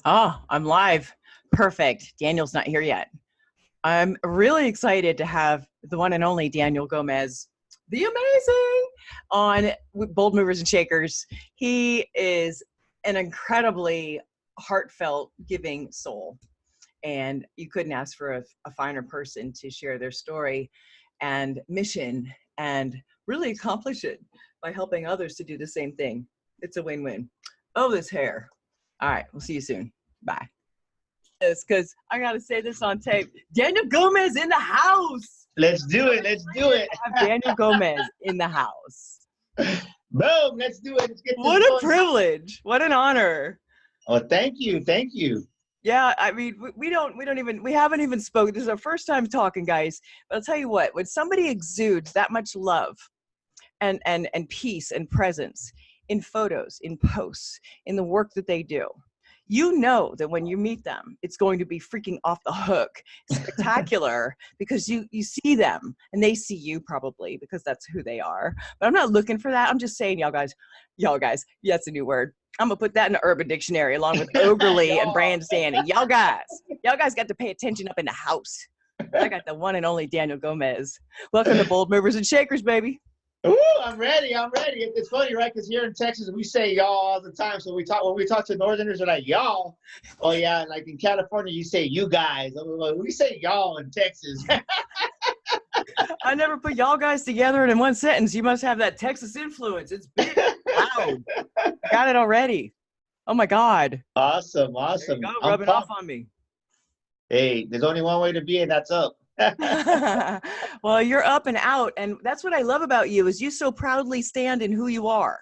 Oh, I'm live. Perfect. Daniel's not here yet. I'm really excited to have the one and only Daniel Gomez, the amazing, on Bold Movers and Shakers. He is an incredibly heartfelt, giving soul. And you couldn't ask for a finer person to share their story and mission and really accomplish it by helping others to do the same thing. It's a win-win. Oh, this hair. All right, we'll see you soon. Bye. Because I got to say this on tape. Daniel Gomez in the house. Let's do it. Let's do it. I have Daniel Gomez in the house. Boom. Let's do it. Let's get this What a going. privilege. What an honor. Oh, thank you. Thank you. Yeah, I mean, we haven't even spoken. This is our first time talking, guys. But I'll tell you what, when somebody exudes that much love and peace and presence in photos, in posts, in the work that they do, you know that when you meet them, it's going to be freaking off the hook, spectacular, because you see them and they see you probably because that's who they are. But I'm not looking for that. I'm just saying, y'all guys, yeah, that's a new word. I'm gonna put that in the Urban Dictionary along with overly and grandstanding. Y'all guys got to pay attention up in the house. I got the one and only Daniel Gomez. Welcome to Bold Movers and Shakers, baby. Ooh, I'm ready. I'm ready. It's funny, right? Because here in Texas, we say y'all all the time. So when we talk to Northerners, they're like y'all. Oh yeah, like in California, you say you guys. We say y'all in Texas. I never put y'all guys together in one sentence. You must have that Texas influence. It's big, loud. Got it already. Oh my God. Awesome. There you go, rubbing off on me. Hey, there's only one way to be, and that's up. Well, you're up and out, and that's what I love about you is you so proudly stand in who you are,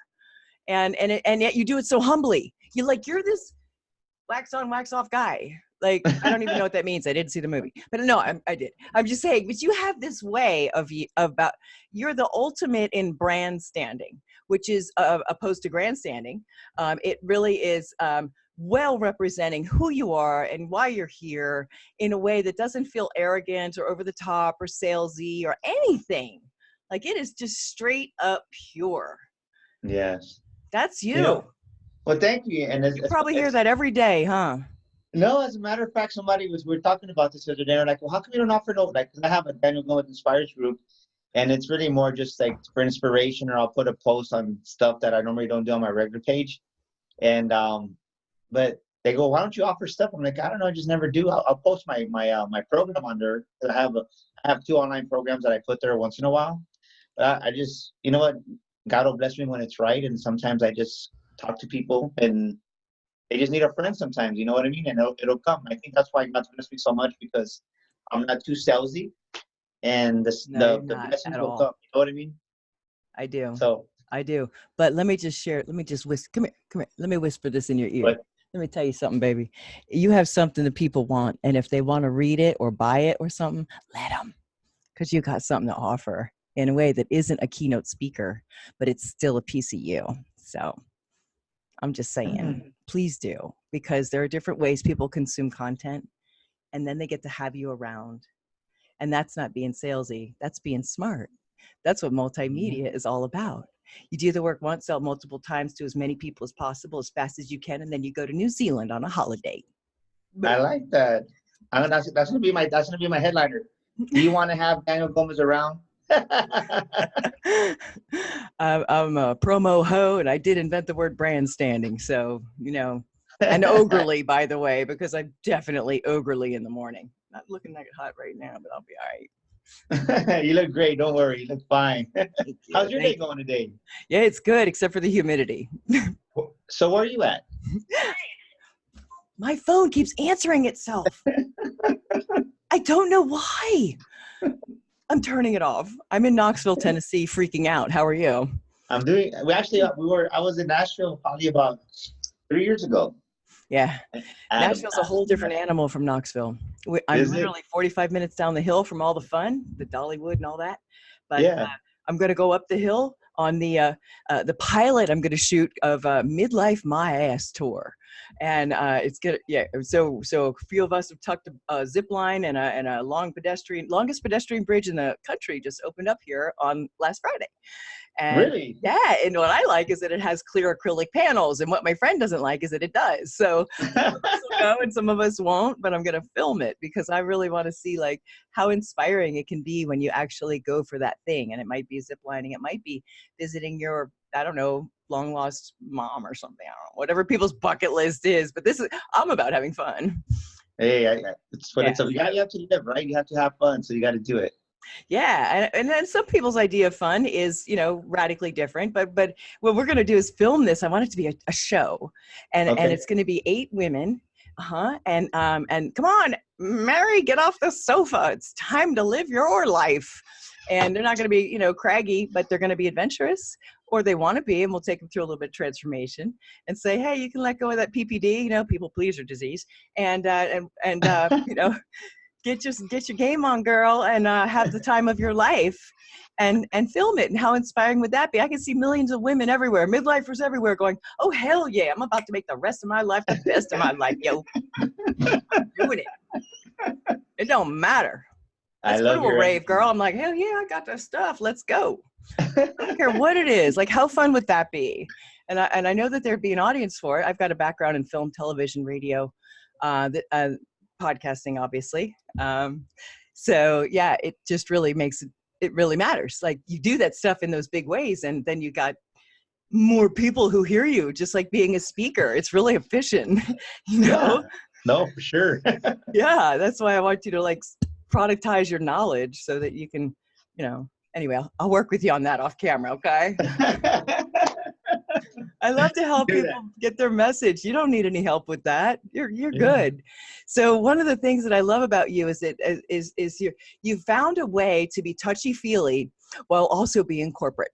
and yet you do it so humbly. You're this wax on, wax off guy. Like, I don't even know what that means. I didn't see the movie, but no, I did. I'm just saying, but you have this way about you're the ultimate in brand standing, which is opposed to grandstanding. It really is well representing who you are and why you're here in a way that doesn't feel arrogant or over the top or salesy or anything. Like, it is just straight up pure. Yes. That's you. Well, thank you. And you probably hear that every day, huh? No, as a matter of fact, we were talking about this the other day. They're like, well, how come you don't offer no, like, 'cause I have a Daniel Gomez Inspires group, and it's really more just like for inspiration, or I'll put a post on stuff that I normally don't do on my regular page. And, but they go, why don't you offer stuff? I'm like, I don't know. I just never do. I'll post my program on there. I have 2 online programs that I put there once in a while. But I just, you know what? God will bless me when it's right. And sometimes I just talk to people and they just need a friend sometimes, you know what I mean? And it'll come. I think that's why God's blessed me so much, because I'm not too salesy, and the blessings will come. You know what I mean? I do. So I do. But let me just share. Let me just whisper. Come here. Let me whisper this in your ear. What? Let me tell you something, baby. You have something that people want, and if they want to read it or buy it or something, let them, because you got something to offer in a way that isn't a keynote speaker, but it's still a piece of you. So I'm just saying, please do, because there are different ways people consume content, and then they get to have you around. And that's not being salesy. That's being smart. That's what multimedia is all about. You do the work once, sell multiple times to as many people as possible, as fast as you can, and then you go to New Zealand on a holiday. I like that. That's gonna be my headliner. Do you want to have Daniel Gomez around? I'm a promo hoe, and I did invent the word brand standing. So, and ogrely, by the way, because I'm definitely ogrely in the morning. Not looking that hot right now, but I'll be all right. You look great. Don't worry. You look fine. How's your day going today? Yeah, it's good, except for the humidity. So where are you at? My phone keeps answering itself. I don't know why. I'm turning it off. I'm in Knoxville, Tennessee, freaking out. How are you? I'm doing. I was in Nashville probably about 3 years ago. Yeah, Nashville's a whole different animal from Knoxville. I'm literally 45 minutes down the hill from all the fun, the Dollywood and all that. But yeah. I'm going to go up the hill on the pilot I'm going to shoot of Midlife My Ass Tour. And it's good. Yeah. So a few of us have tucked a zip line and a longest pedestrian bridge in the country just opened up here on last Friday. And Really? yeah, and what I like is that it has clear acrylic panels, and what my friend doesn't like is that it does. So some of us will go and some of us won't, but I'm going to film it because I really want to see like how inspiring it can be when you actually go for that thing. And it might be zip lining, it might be visiting your, I don't know, long lost mom or something. I don't know, whatever people's bucket list is, but I'm about having fun. Hey, it's what Yeah. it's. You have to live, right? You have to have fun, so you got to do it. Yeah, and then some people's idea of fun is, radically different. But what we're going to do is film this. I want it to be a show, and Okay. it's going to be 8 women. And come on, Mary, get off the sofa. It's time to live your life. And they're not going to be, craggy, but they're going to be adventurous, or they want to be, and we'll take them through a little bit of transformation and say, hey, you can let go of that PPD, people pleaser disease, and get your game on, girl, and have the time of your life, and film it. And how inspiring would that be? I can see millions of women everywhere, midlifers everywhere, going, "Oh hell yeah, I'm about to make the rest of my life the best of my life, yo." Doing it. It don't matter. I Let's go love to a your rave, girl. energy. I'm like, hell yeah, I got the stuff. Let's go. I don't care what it is. Like, how fun would that be? And I know that there'd be an audience for it. I've got a background in film, television, radio, podcasting, obviously. So yeah, it just really makes it really matters. Like, you do that stuff in those big ways, and then you got more people who hear you, just like being a speaker. It's really efficient, Yeah. No, for sure. Yeah, that's why I want you to like productize your knowledge so that you can, anyway, I'll work with you on that off camera. Okay. I love to help Do people that. get their message. You don't need any help with that. You're Yeah. good. So one of the things that I love about you is that you found a way to be touchy-feely while also being corporate.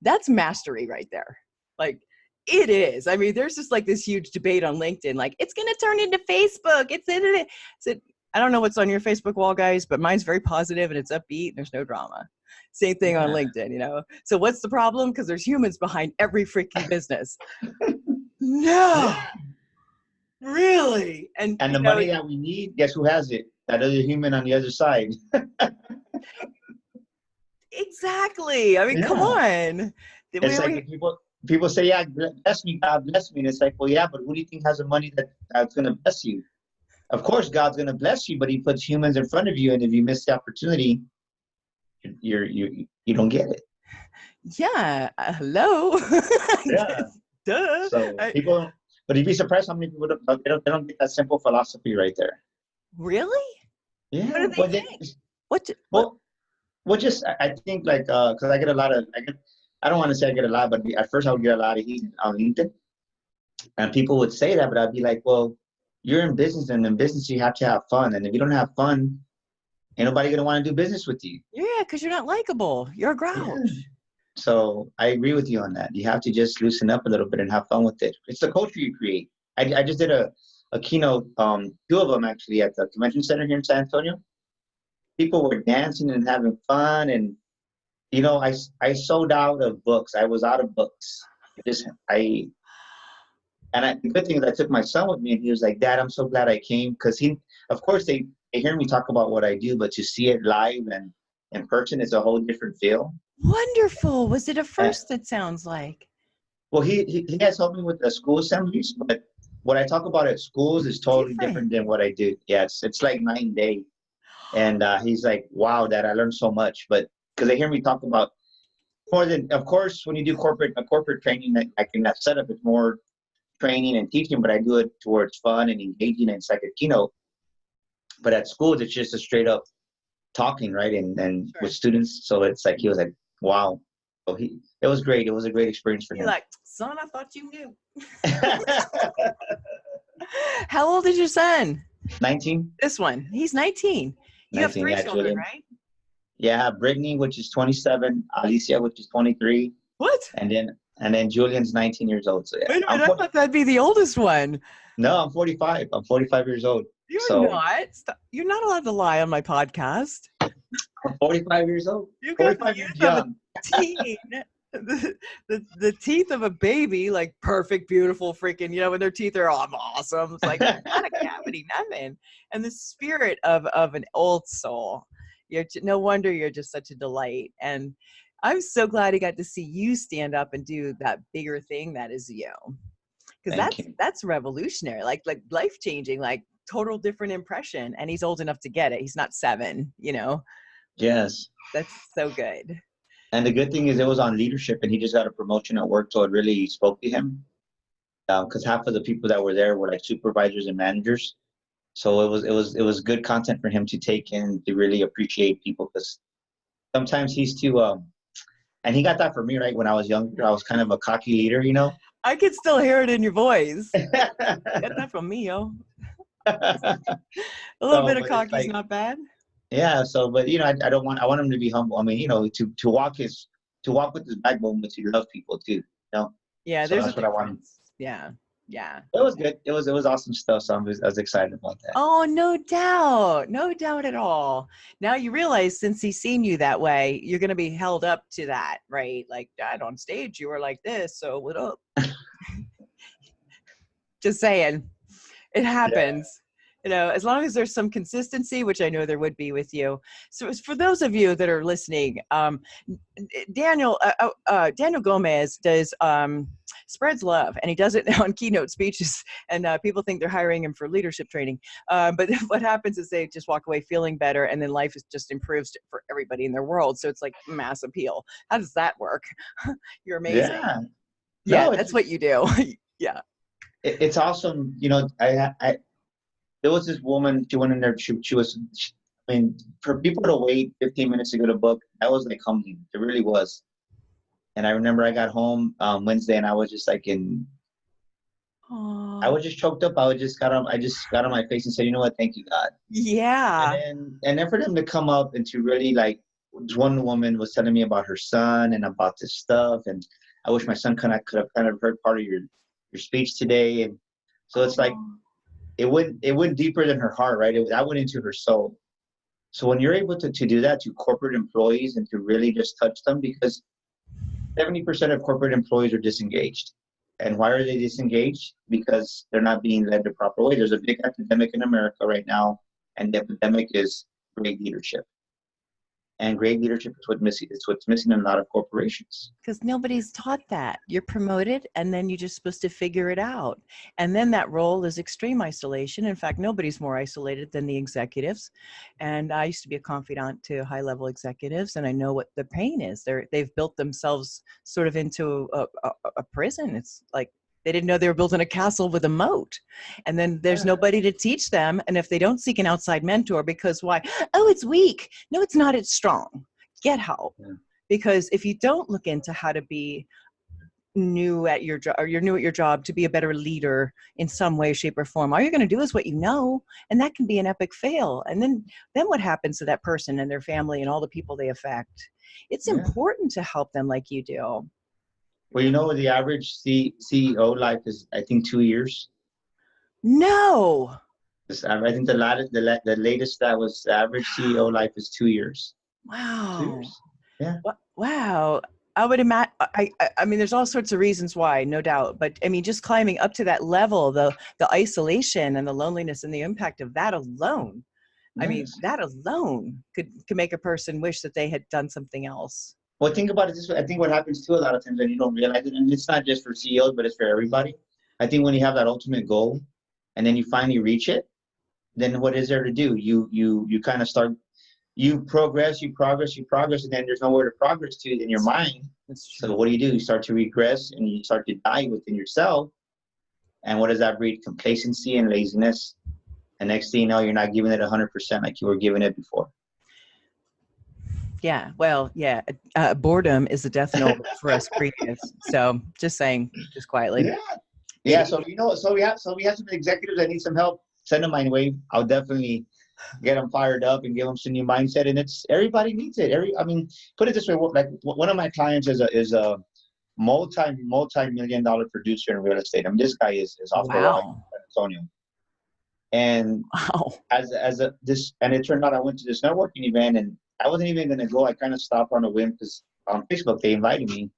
That's mastery right there. Like, it is. I mean, there's just like this huge debate on LinkedIn, like, it's going to turn into Facebook. It's in it. So, I don't know what's on your Facebook wall, guys, but mine's very positive and it's upbeat and there's no drama. Same thing on LinkedIn, So what's the problem? Because there's humans behind every freaking business. No, really. And And the money that we need, guess who has it? That other human on the other side. exactly. I mean, come Yeah. on. It's like people say, yeah, bless me, God bless me. And it's like, well, yeah, but who do you think has the money that's going to bless you? Of course, God's going to bless you, but he puts humans in front of you. And if you miss the opportunity, you don't get it. Yeah. Hello. Yeah. Duh. So but you'd be surprised how many people they don't get that simple philosophy right there. Really? Yeah. What do they think? Just I think like because I get a lot of I don't want to say I get a lot, but at first I would get a lot of heat on LinkedIn, and people would say that, but I'd be like, well, you're in business, and in business you have to have fun, and if you don't have fun, ain't nobody gonna want to do business with you. Yeah, because you're not likable. You're a grouch. Yeah. So I agree with you on that. You have to just loosen up a little bit and have fun with it. It's the culture you create. I just did a keynote, 2 of them actually, at the convention center here in San Antonio. People were dancing and having fun, and I sold out of books. I was out of books. The good thing is I took my son with me, and he was like, Dad, I'm so glad I came, because of course they hear me talk about what I do, but to see it live and in person is a whole different feel. Wonderful. Was it a first, it sounds like? Well, he has helped me with the school assemblies, but what I talk about at schools is totally different than what I do. Yeah, it's like night and day. And he's like, wow, Dad, I learned so much. But because they hear me talk about more than, of course, when you do corporate training, I can that setup is more training and teaching, but I do it towards fun and engaging, and it's like a keynote. But at schools, it's just a straight up talking, right? And with students. So it's like, he was like, wow. So it was great. It was a great experience for him. You're like, son, I thought you knew. How old is your son? 19. This one. He's 19. You 19, have 3 yeah, children, Julian. right? Yeah, Brittany, which is 27, Alicia, which is 23. What? And then Julian's 19 years old. So yeah. Wait a minute, I thought that'd be the oldest one. No, I'm 45. I'm 45 years old. You're not. You're not allowed to lie on my podcast. I'm 45 years old. You got 45 the years youth of young. a teen. The teeth of a baby, like perfect, beautiful, freaking, when their teeth are all awesome. It's like not a cavity, nothing. And the spirit of an old soul. No wonder you're just such a delight. And I'm so glad he got to see you stand up and do that bigger thing that is you. Because Thank you. that's revolutionary, like life changing, like total different impression. And he's old enough to get it. He's not 7, you know. Yes. That's so good. And the good thing is it was on leadership, and he just got a promotion at work, so it really spoke to him. Because half of the people that were there were like supervisors and managers, so it was good content for him to take in to really appreciate people. Because sometimes he's too and he got that from me, right? When I was younger, I was kind of a cocky leader, you know. I can still hear it in your voice. Get that from me, yo. A little bit of But it's cocky's like, not bad. yeah. So, but I don't want. I want him to be humble. I mean, to walk with his backbone, but to love people too. Yeah, So there's a that's what I want him. difference. Yeah. Yeah. It was good. It was awesome stuff. So I was excited about that. Oh, no doubt. No doubt at all. Now you realize since he's seen you that way, you're going to be held up to that, right? Like, Dad, on stage, you were like this. So what up? Just saying. It happens. You know, as long as there's some consistency, which I know there would be with you. So for those of you that are listening, Daniel Gomez does spreads love, and he does it on keynote speeches, and people think they're hiring him for leadership training. But what happens is they just walk away feeling better, and then life is just improves for everybody in their world. So it's like mass appeal. How does that work? You're amazing. Yeah. Yeah, No, that's what you do. Yeah. it's awesome. There was this woman. She went in there. I mean, for people to wait 15 minutes to get a book, that was like humbling. It really was. And I remember I got home Wednesday, and I was just like I was just choked up. I just got on my face and said, you know what? Thank you, God. Yeah. And then for them to come up and to really like, one woman was telling me about her son and about this stuff, and I wish my son could have kind of heard part of your speech today. And so it's like it went deeper than her heart, right? I went into her soul. So when you're able to do that to corporate employees and to really just touch them, because 70% of corporate employees are disengaged. And why are they disengaged? Because they're not being led the proper way. There's a big epidemic in America right now, and the epidemic is great leadership. And great leadership is what's missing. It's what's missing in a lot of corporations. Because nobody's taught that. You're promoted, and then you're just supposed to figure it out. And then that role is extreme isolation. In fact, nobody's more isolated than the executives. And I used to be a confidant to high-level executives, and I know what the pain is. They've built themselves sort of into a prison. It's like they didn't know they were building a castle with a moat. And then there's nobody to teach them. And if they don't seek an outside mentor, because why? Oh, it's weak. No, it's not. It's strong. Get help. Yeah. Because if you don't look into how to be new at your job, or you're new at your job, to be a better leader in some way, shape, or form, all you're going to do is what you know, and that can be an epic fail. And then what happens to that person and their family and all the people they affect? It's important to help them like you do. Well, you know, the average CEO life is, I think, 2 years. No. I think the latest that was the average CEO life is 2 years. Wow. 2 years. Yeah. Wow. I would imagine, I mean, there's all sorts of reasons why, no doubt. But I mean, just climbing up to that level, the isolation and the loneliness and the impact of that alone. Yes. I mean, that alone could make a person wish that they had done something else. Well, think about it this way. I think what happens too a lot of times, and you don't realize it, and it's not just for CEOs, but it's for everybody. I think when you have that ultimate goal and then you finally reach it, then what is there to do? You kind of start, you progress, and then there's nowhere to progress to in your mind. So what do? You start to regress, and you start to die within yourself. And what does that breed? Complacency and laziness. And next thing you know, you're not giving it 100% like you were giving it before. Yeah, well, yeah. Boredom is a death knell for us creatives. So just saying, just quietly. Yeah. So we have some executives that need some help. Send them my way. I'll definitely get them fired up and give them some new mindset. And it's everybody needs it. Put it this way. Like one of my clients is a multi-million-dollar producer in real estate. I mean, this guy is off the line in San Antonio. And and it turned out I went to this networking event, and I wasn't even going to go. I kind of stopped on a whim because on Facebook they invited me.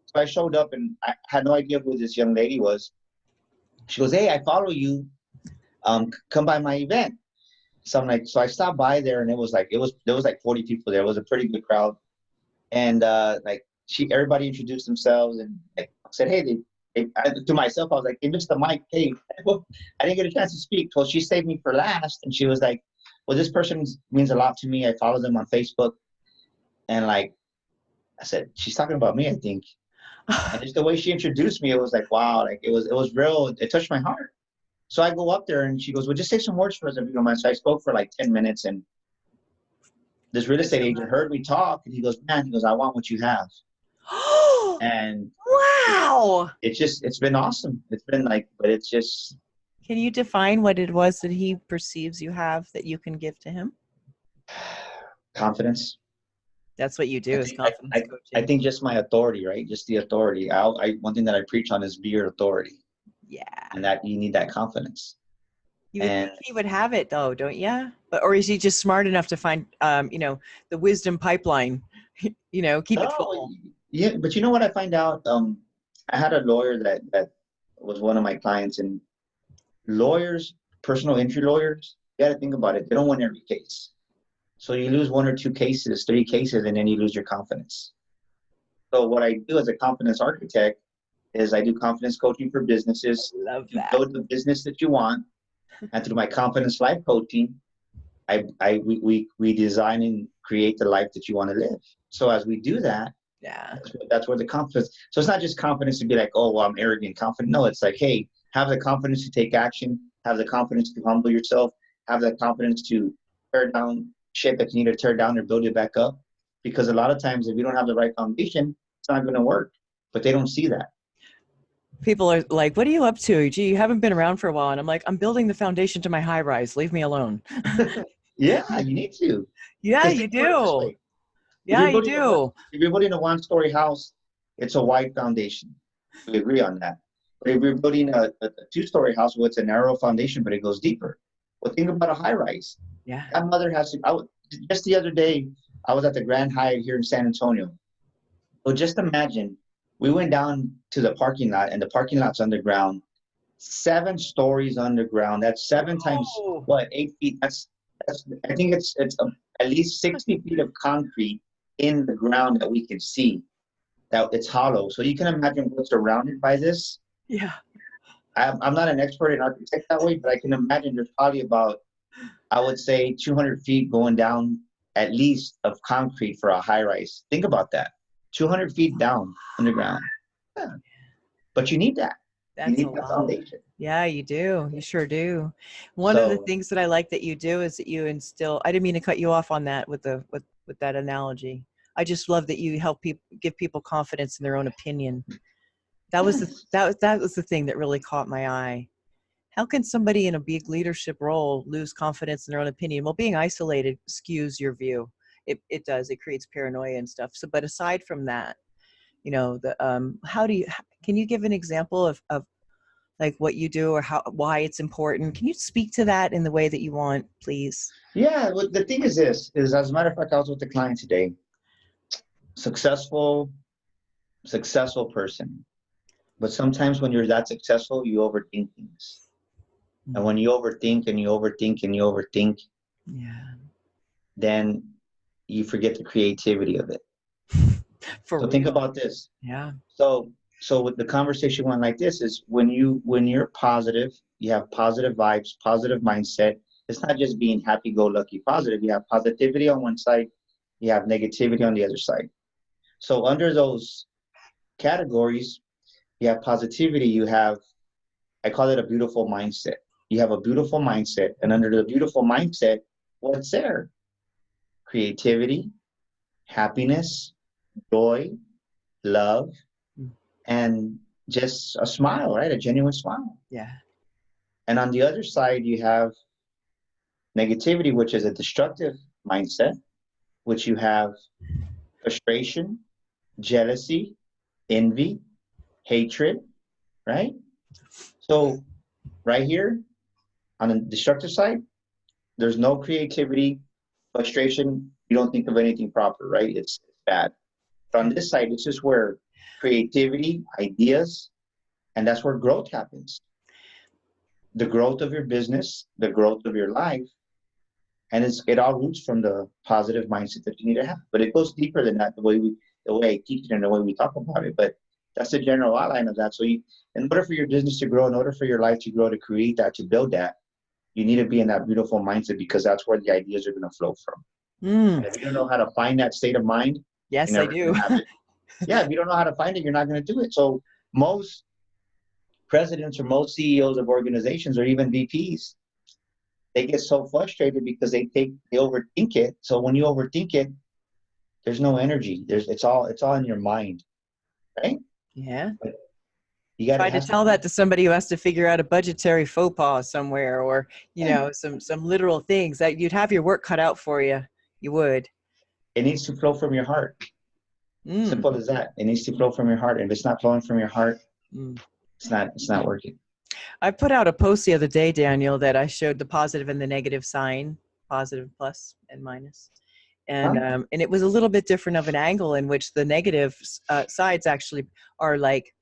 So I showed up, and I had no idea who this young lady was. She goes, "Hey, I follow you. Come by my event." So I'm like, so I stopped by there, and there was like 40 people there. It was a pretty good crowd. And like everybody introduced themselves and like said, hey, to myself, I was like, hey, Mr. Mike, hey, well, I didn't get a chance to speak. Well, she saved me for last. And she was like, well, this person means a lot to me. I follow them on Facebook. And like, I said, she's talking about me, I think. And just the way she introduced me, it was like, wow, like it was real. It touched my heart. So I go up there and she goes, well, just say some words for us if you don't mind. So I spoke for like 10 minutes and this real estate agent heard me talk and he goes, man, he goes, I want what you have. And wow. It's been awesome. It's been like, but it's just. Can you define what it was that he perceives you have that you can give to him? Confidence. That's what you do is confidence coaching. I think just my authority, right? Just the authority. One thing that I preach on is be your authority. Yeah. And that you need that confidence. You would think he would have it though, don't you? Or is he just smart enough to find, the wisdom pipeline, keep it full? Yeah, but you know what I find out? I had a lawyer that was one of my clients, and lawyers, personal injury lawyers, you got to think about it. They don't win every case. So you lose 1 or 2 cases, 3 cases, and then you lose your confidence. So what I do as a confidence architect is I do confidence coaching for businesses. Love that. Build the business that you want. And through my confidence life coaching, we design and create the life that you want to live. So as we do that, that's where the confidence. So it's not just confidence to be like, oh, well, I'm arrogant, confident. No, it's like, hey, have the confidence to take action, have the confidence to humble yourself, have the confidence to tear down shit that you need to tear down or build it back up. Because a lot of times, if you don't have the right foundation, it's not going to work. But they don't see that. People are like, what are you up to? Gee, you haven't been around for a while. And I'm like, I'm building the foundation to my high rise. Leave me alone. Yeah, you need to. Yeah, you do. Yeah, you do. If you're building a 1-story house, it's a wide foundation. We agree on that. But if you're building a 2-story house, well, it's a narrow foundation, but it goes deeper. Well, think about a high rise. Yeah. That mother has to. Just the other day, I was at the Grand Hyatt here in San Antonio. So just imagine, we went down to the parking lot, and the parking lot's underground, 7 stories underground. That's 7 times 8 feet. That's I think it's at least 60 feet of concrete in the ground that we can see. That it's hollow. So you can imagine what's surrounded by this. Yeah. I'm not an expert in architect that way, but I can imagine there's probably about, I would say, 200 feet going down at least of concrete for a high rise. Think about that. 200 feet down underground. Yeah. But you need that. That's you need that foundation. Yeah, you do. You sure do. One of the things that I like that you do is that you instill, I didn't mean to cut you off on that with that analogy. I just love that you help people, give people confidence in their own opinion. That was the thing that really caught my eye. How can somebody in a big leadership role lose confidence in their own opinion? Well, being isolated skews your view. It does. It creates paranoia and stuff. So, but aside from that, can you give an example of like what you do or why it's important? Can you speak to that in the way that you want, please? Yeah. Well, the thing is this, as a matter of fact, I was with the client today. Successful person. But sometimes when you're that successful, you overthink things. And when you overthink and you overthink and you overthink, then you forget the creativity of it. So think about this. Yeah. So with the conversation went like this is when you're positive, you have positive vibes, positive mindset. It's not just being happy-go-lucky positive. You have positivity on one side, you have negativity on the other side. So under those categories, you have positivity, you have, I call it a beautiful mindset. You have a beautiful mindset, and under the beautiful mindset, what's there? Creativity, happiness, joy, love, and just a smile, right? A genuine smile. Yeah. And on the other side, you have negativity, which is a destructive mindset, which you have frustration, jealousy, envy, hatred, right? So right here on the destructive side, there's no creativity, frustration. You don't think of anything proper, right? It's bad. But on this side, it's just where creativity, ideas, and that's where growth happens. The growth of your business, the growth of your life And it all roots from the positive mindset that you need to have. But it goes deeper than that, the way I teach it and the way we talk about it. But that's the general outline of that. So in order for your business to grow, in order for your life to grow, to create that, to build that, you need to be in that beautiful mindset, because that's where the ideas are going to flow from. And if you don't know how to find that state of mind, yes, you're I never do. gonna have it. Yeah, if you don't know how to find it, you're not going to do it. So most presidents or most CEOs of organizations or even VPs, they get so frustrated because they overthink it. So when you overthink it, there's no energy. It's all in your mind, right? Yeah. But you got Try to tell that to somebody who has to figure out a budgetary faux pas somewhere, or some literal things that you'd have your work cut out for you. You would. It needs to flow from your heart. Simple as that. It needs to flow from your heart. If it's not flowing from your heart, it's not working. I put out a post the other day, Daniel, that I showed the positive and the negative sign, positive plus and minus. And it was a little bit different of an angle, in which the negative sides actually are like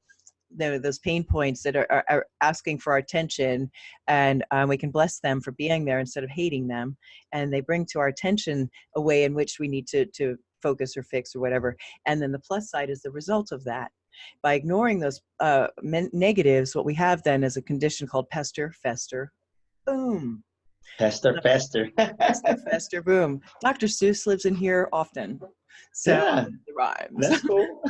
those pain points that are asking for our attention, and we can bless them for being there instead of hating them. And they bring to our attention a way in which we need to focus or fix or whatever. And then the plus side is the result of that. By ignoring those negatives, what we have then is a condition called pester, fester, boom. Pester, Pester, fester, boom. Dr. Seuss lives in here often. So yeah, it rhymes. That's cool.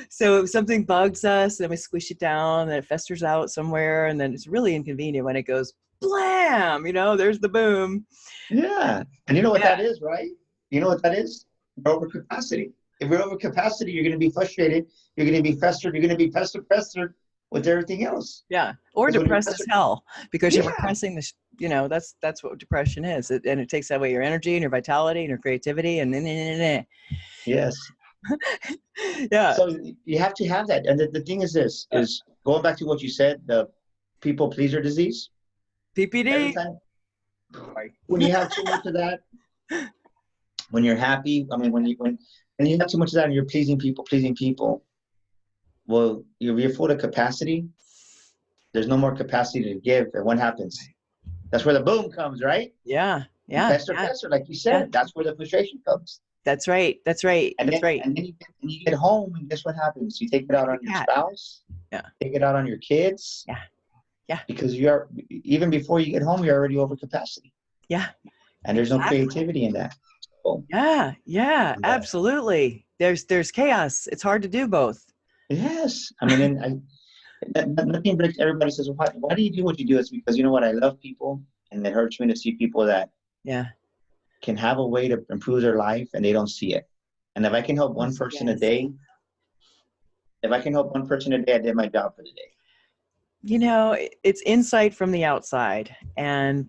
So if something bugs us, then we squish it down, and it festers out somewhere, and then it's really inconvenient when it goes blam, there's the boom. Yeah. And you know what that is, right? You know what that is? Overcapacity. If you're overcapacity, you're going to be frustrated. You're going to be festered. You're going to be pestered with everything else. Yeah. Or depressed as hell, because you're repressing that's what depression is. And it takes away your energy and your vitality and your creativity and Yes. Yeah. So you have to have that. And the thing is this, is going back to what you said, the people pleaser disease. PPD. When you have too much of that, when you're happy, when you have too much of that and you're pleasing people, well, you're full of capacity. There's no more capacity to give. And what happens? That's where the boom comes, right? Yeah. Pester, like you said. That's where the frustration comes. That's right. And then you get home, and guess what happens? You take it out on your spouse. Yeah. Take it out on your kids. Yeah. Because even before you get home, you're already over capacity. Yeah. And there's no creativity in that. So, yeah, absolutely. There's chaos. It's hard to do both. Yes. Nothing breaks. Everybody says, why do you do what you do? It's because, you know what? I love people, and it hurts me to see people that can have a way to improve their life and they don't see it. And if I can help one person a day, I did my job for the day. It's insight from the outside, and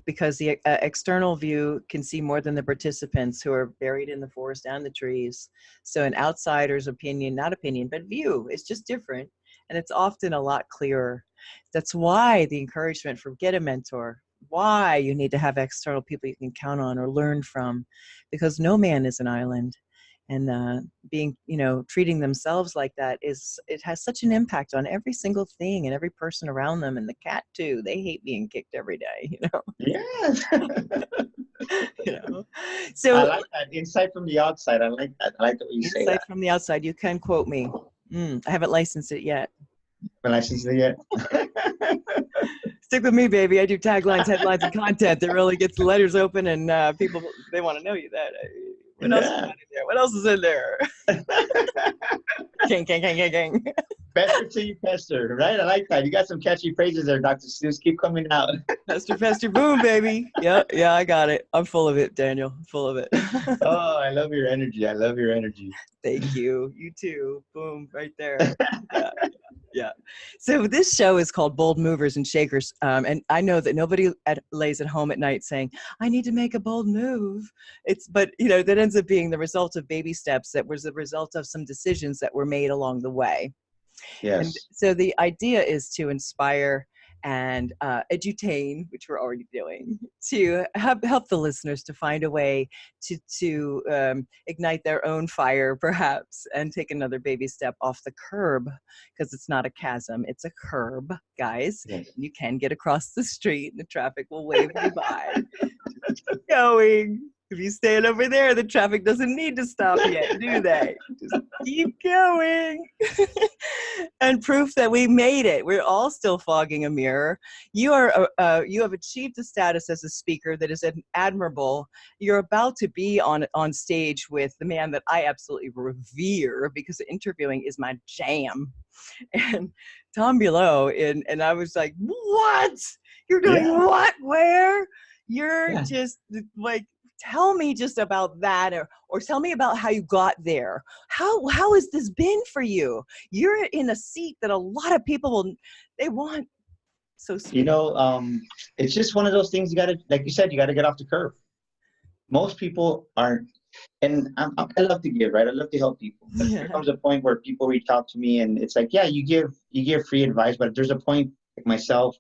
because the external view can see more than the participants who are buried in the forest and the trees. So an outsider's opinion, not opinion, but view, is just different, and it's often a lot clearer. That's why the encouragement for get a mentor, why you need to have external people you can count on or learn from, because no man is an island. And treating themselves like that it has such an impact on every single thing and every person around them, and the cat too. They hate being kicked every day, Yes. So I like that insight from the outside. I like that. I like the way you say that. Insight from the outside. You can quote me. I haven't licensed it yet. Stick with me, baby. I do taglines, headlines, and content that really gets the letters open, and people, they want to know you that. What else is in there? What else is in there? Gang. Pester till you pester, right? I like that. You got some catchy phrases there, Dr. Seuss. Keep coming out. Pester, boom, baby. Yeah, I got it. I'm full of it, Daniel. Full of it. Oh, I love your energy. Thank you. You too. Boom, right there. Yeah. So this show is called Bold Movers and Shakers. And I know that nobody lays at home at night saying, I need to make a bold move. But that ends up being the result of baby steps. That was the result of some decisions that were made along the way. Yes. And so the idea is to inspire and edutain, which we're already doing, to help the listeners to find a way to ignite their own fire, perhaps, and take another baby step off the curb, because it's not a chasm, it's a curb, guys. Yes. You can get across the street, and the traffic will wave you by. Just keep going. If you stand over there, the traffic doesn't need to stop yet, do they? Just keep going. And proof that we made it. We're all still fogging a mirror. You have achieved a status as a speaker that is admirable. You're about to be on stage with the man that I absolutely revere, because interviewing is my jam. And Tom Below, and I was like, what? You're doing what? Where? You're just like, tell me just about that, or tell me about how you got there. How has this been for you? You're in a seat that a lot of people they want. So sweet. You know, it's just one of those things you got to, like you said, you got to get off the curve. Most people aren't, and I love to give, right? I love to help people. But there comes a point where people reach out to me, and it's like, yeah, you give free advice, but there's a point, like myself,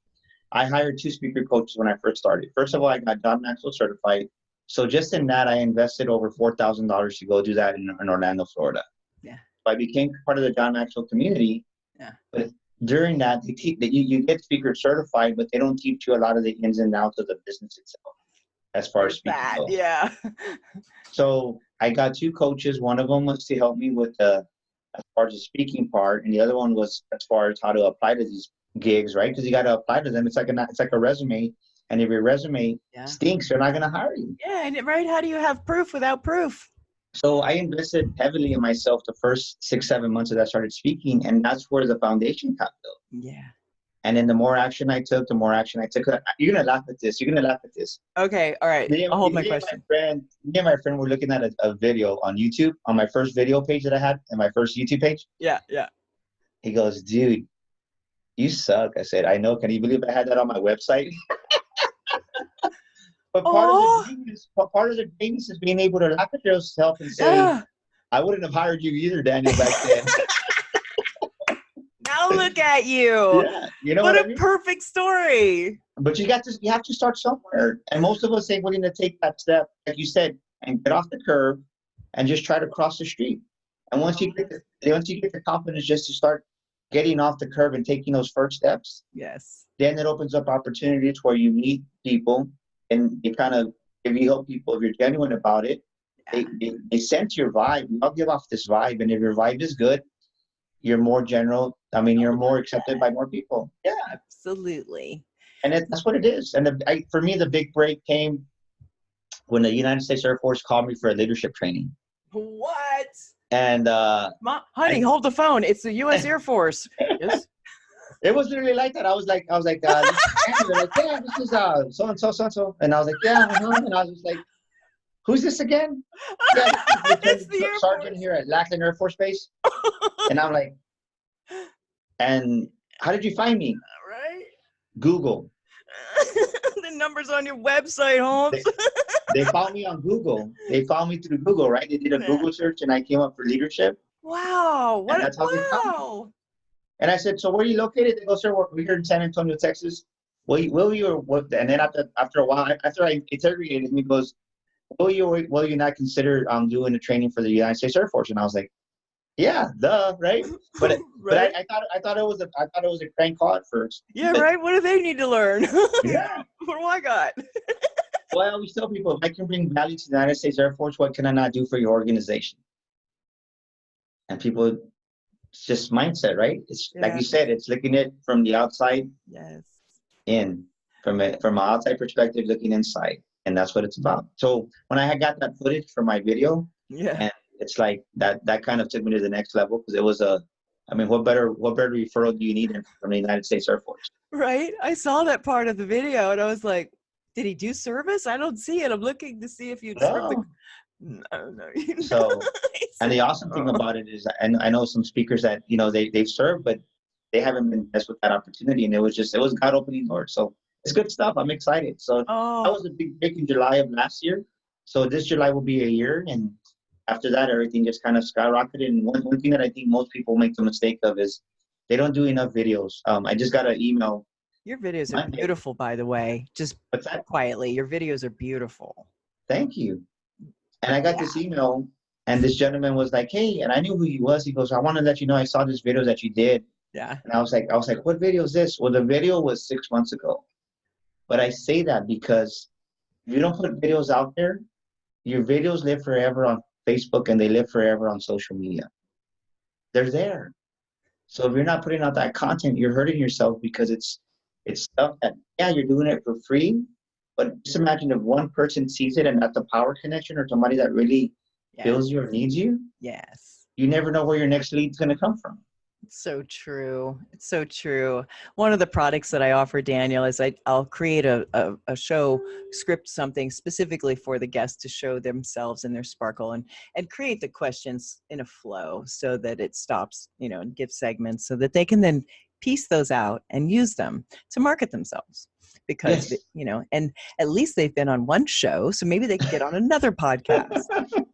I hired 2 speaker coaches when I first started. First of all, I got John Maxwell certified. So just in that, I invested over $4,000 to go do that in Orlando, Florida. Yeah. So I became part of the John Maxwell community. Yeah. But during that, you get speaker certified, but they don't teach you a lot of the ins and outs of the business itself, as far as speaking goes. Yeah. So I got 2 coaches. One of them was to help me with as far as the speaking part, and the other one was as far as how to apply to these gigs, right? Because you got to apply to them. It's like a resume. And if your resume stinks, they're not going to hire you. Yeah, and right, how do you have proof without proof? So I invested heavily in myself the first 6-7 months that I started speaking, and that's where the foundation got built. Yeah. And then the more action I took, You're going to laugh at this. Okay, all right. I'll hold my question. Me and my friend were looking at a video on YouTube, on my first video page that I had, and my first YouTube page. Yeah. He goes, dude, you suck. I said, I know. Can you believe I had that on my website? But part of the greatness is being able to laugh at yourself and say, I wouldn't have hired you either, Daniel, back then. Now look at you. Yeah, you know what a I mean? Perfect story. But you have to start somewhere. And most of us ain't willing to take that step, like you said, and get off the curb and just try to cross the street. And once you get the confidence just to start getting off the curb and taking those first steps, then it opens up opportunities where you meet people. And it kind of, if you help people, if you're genuine about it, they sense your vibe. You all give off this vibe. And if your vibe is good, you're more general. I mean, you're more accepted by more people. Yeah. Absolutely. And that's what it is. And for me, the big break came when the United States Air Force called me for a leadership training. What? And honey, hold the phone. It's the U.S. Air Force. Yes. It was literally like that. I was like, this is so-and-so. And I was like, yeah, and I was just like, who's this again? Yeah, it's the sergeant here at Lackland Air Force Base. And I'm like, and how did you find me? Right. Google. The number's on your website, Holmes. They found me on Google. They found me through Google, right? They did a Google search, and I came up for leadership. Wow. That's how they found me. And I said, so where are you located? They go, sir, we're here in San Antonio, Texas. Will you or what? And then after a while, after I interrogated him, he goes, will you not consider doing a training for the United States Air Force? And I was like, yeah, duh, right? But I thought it was a crank call at first. Yeah, right. What do they need to learn? Yeah. What do I got? Well, I always tell people, if I can bring value to the United States Air Force, what can I not do for your organization? And people, it's just mindset, right? It's like you said, it's looking at it from the outside in, from an outside perspective, looking inside. And that's what it's about. So when I had got that footage for my video, and it's like that kind of took me to the next level, because it was what better referral do you need from the United States Air Force? Right. I saw that part of the video and I was like, did he do service? I don't see it. I'm looking to see if you'd served No. So, and the awesome thing about it is, and I know some speakers that, they've served, but they haven't been blessed with that opportunity. And it was God opening doors. So it's good stuff. I'm excited. So that was a big break in July of last year. So this July will be a year. And after that, everything just kind of skyrocketed. And one thing that I think most people make the mistake of is they don't do enough videos. I just got an email Your videos are Monday. beautiful, by the way. Just What's that? quietly, your videos are beautiful. Thank you. And I got Yeah. this email, and this gentleman was like, "Hey," and I knew who he was. He goes, "I want to let you know I saw this video that you did." Yeah. And I was like, "What video is this?" Well, the video was 6 months ago. But I say that because if you don't put videos out there, your videos live forever on Facebook and they live forever on social media. They're there. So if you're not putting out that content, you're hurting yourself because it's stuff that, yeah, you're doing it for free. But just imagine if one person sees it and that's a power connection or somebody that really Yeah. feels you or needs you, Yes. you never know where your next lead's going to come from. It's so true. It's so true. One of the products that I offer, Daniel, is I'll create a show, script something specifically for the guests to show themselves and their sparkle, and create the questions in a flow so that it stops, and give segments so that they can then piece those out and use them to market themselves. Because, Yes. and at least they've been on one show, so maybe they can get on another podcast.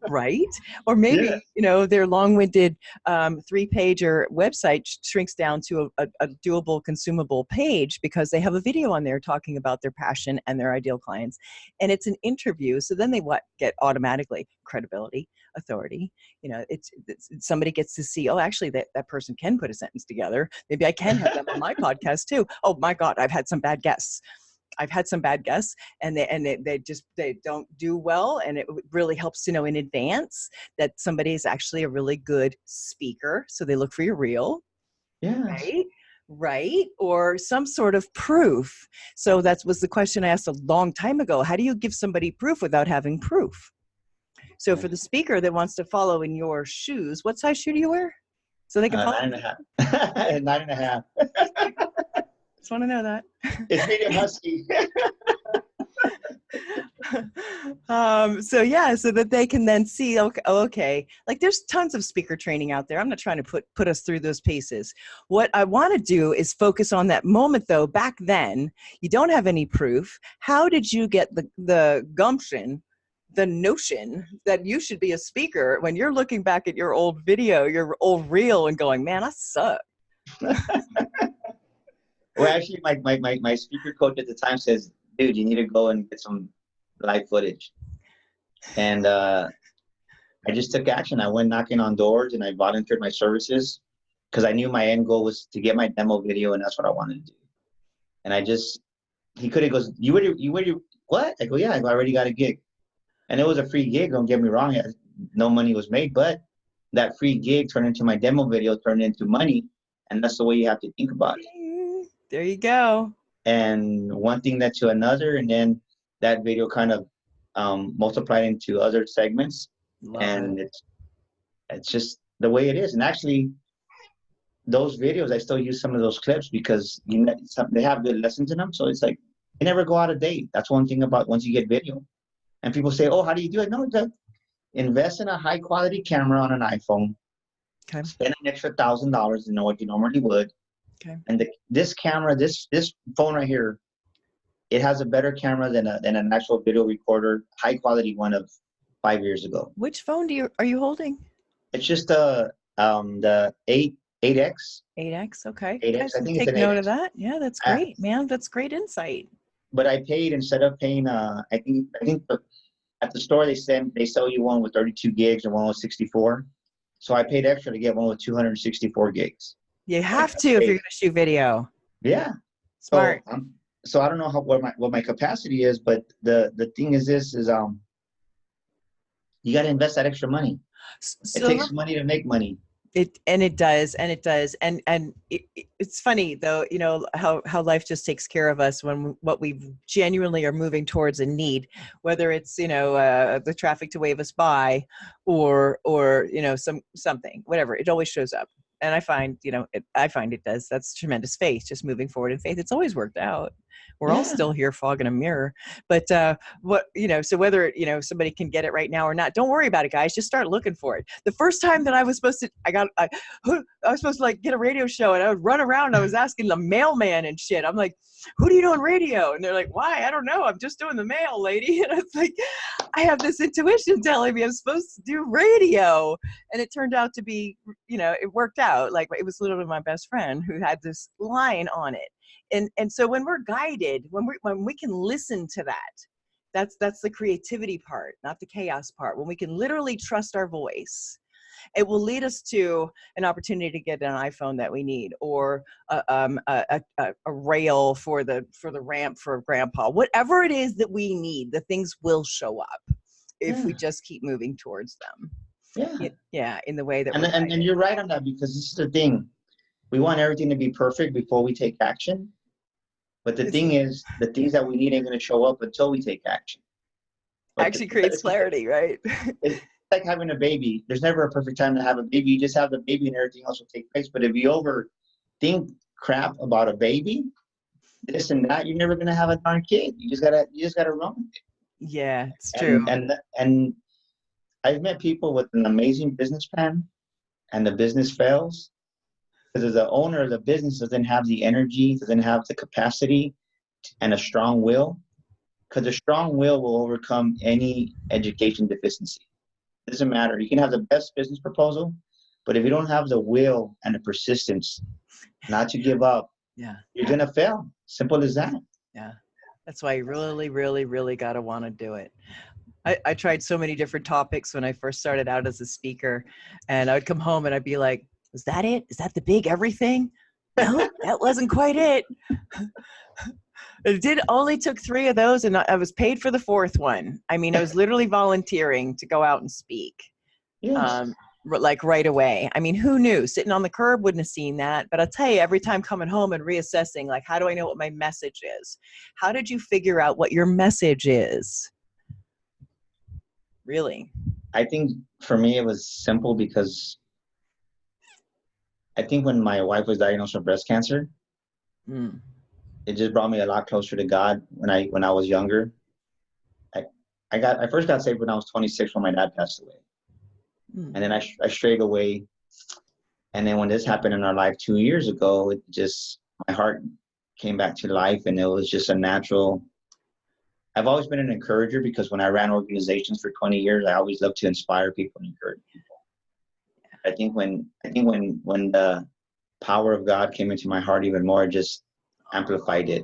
Right? Or maybe, Yeah. their long-winded 3-pager website shrinks down to a doable, consumable page because they have a video on there talking about their passion and their ideal clients. And it's an interview. So then they get automatically credibility, authority. It's somebody gets to see, oh, actually that person can put a sentence together. Maybe I can have them on my podcast too. Oh my God, I've had some bad guests. And they don't do well, and it really helps to know in advance that somebody is actually a really good speaker, so they look for your reel. Yes. Right, or some sort of proof. So that was the question I asked a long time ago. How do you give somebody proof without having proof? So for the speaker that wants to follow in your shoes, what size shoe do you wear so they can follow? 9.5. 9.5. Just want to know that. It's medium husky. So that they can then see, okay, like there's tons of speaker training out there. I'm not trying to put us through those paces. What I want to do is focus on that moment though. Back then, you don't have any proof. How did you get the gumption, the notion that you should be a speaker when you're looking back at your old video, your old reel, and going, man, I suck? Well, actually, my speaker coach at the time says, dude, you need to go and get some live footage. And I just took action. I went knocking on doors and I volunteered my services because I knew my end goal was to get my demo video, and that's what I wanted to do. And he could have goes, what? I go, yeah, I already got a gig. And it was a free gig, don't get me wrong. No money was made, but that free gig turned into my demo video, turned into money. And that's the way you have to think about it. There you go. And one thing led to another, and then that video kind of multiplied into other segments. And it's just the way it is. And actually, those videos, I still use some of those clips because they have good lessons in them. So it's like they never go out of date. That's one thing about once you get video. And people say, "Oh, how do you do it?" No, just invest in a high quality camera on an iPhone. Okay. Spend an extra $1,000 than what you normally would. Okay. And this camera, this phone right here, it has a better camera than an actual video recorder, high quality one of 5 years ago. Which phone are you holding? It's just the 8X. 8X, okay. 8X. I think it's Take an note 8X. of that. Yeah, that's great, man. That's great insight. But I paid, instead of paying, I think at the store they sell you one with 32 gigs and one with 64. So I paid extra to get one with 264 gigs. You have to if you're going to shoot video. Yeah. Smart. So I don't know what my capacity is, but the thing is this is you got to invest that extra money. It takes money to make money. It does. And it's funny though, how life just takes care of us when what we genuinely are moving towards a need, whether it's, the traffic to wave us by or something, whatever, it always shows up. And I find it does. That's tremendous faith, just moving forward in faith. It's always worked out. We're all still here fogging a mirror. But so whether, somebody can get it right now or not, don't worry about it, guys. Just start looking for it. The first time that I was supposed to, I was supposed to get a radio show, and I would run around. I was asking the mailman and shit. I'm like, who do you do on radio? And they're like, why? I don't know. I'm just doing the mail, lady. And it's like, I have this intuition telling me I'm supposed to do radio. And it turned out to be, it worked out. Like, it was literally my best friend who had this line on it. And so when we're guided, when we can listen to that, that's the creativity part, not the chaos part. When we can literally trust our voice, it will lead us to an opportunity to get an iPhone that we need, or a rail for the ramp for grandpa. Whatever it is that we need, the things will show up if we just keep moving towards them. Yeah. In the way that and you're right on that, because this is the thing. We want everything to be perfect before we take action. But the thing is, the things that we need ain't going to show up until we take action. But actually creates clarity, right? It's like having a baby. There's never a perfect time to have a baby. You just have the baby and everything else will take place. But if you overthink crap about a baby, this and that, you're never going to have a darn kid. You just gotta run with it. Yeah, it's true. And I've met people with an amazing business plan, and the business fails because the owner of the business doesn't have the energy, doesn't have the capacity, and a strong will. Because a strong will overcome any education deficiency. It doesn't matter. You can have the best business proposal, but if you don't have the will and the persistence not to give up, you're going to fail. Simple as that. Yeah. That's why you really, really, really got to want to do it. I tried so many different topics when I first started out as a speaker, and I would come home and I'd be like, is that it? Is that the big everything? No, that wasn't quite it. It only took 3 of those, and I was paid for the 4th one. I mean, I was literally volunteering to go out and speak. Yes. Like right away. I mean, who knew? Sitting on the curb wouldn't have seen that. But I'll tell you, every time coming home and reassessing, like, how do I know what my message is? How did you figure out what your message is? Really? I think for me, it was simple, because I think when my wife was diagnosed with breast cancer, it just brought me a lot closer to God when I was younger. I first got saved when I was 26 when my dad passed away. And then I strayed away. And then when this happened in our life 2 years ago, my heart came back to life, and it was just a natural. I've always been an encourager, because when I ran organizations for 20 years, I always loved to inspire people and encourage people. I think when the power of God came into my heart even more, it just amplified it.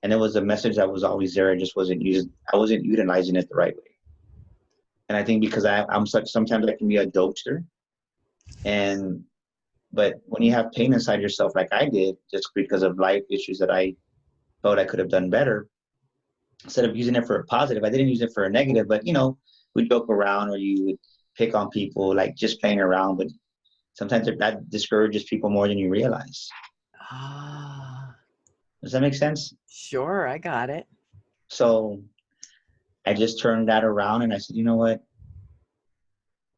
And it was a message that was always there. I wasn't utilizing it the right way. And I think because sometimes I can be a jokester. But when you have pain inside yourself, like I did, just because of life issues that I felt I could have done better, instead of using it for a positive, I didn't use it for a negative, but we joke around, or you would pick on people, like just playing around. But sometimes that discourages people more than you realize. Does that make sense? Sure, I got it. So I just turned that around, and I said, you know what?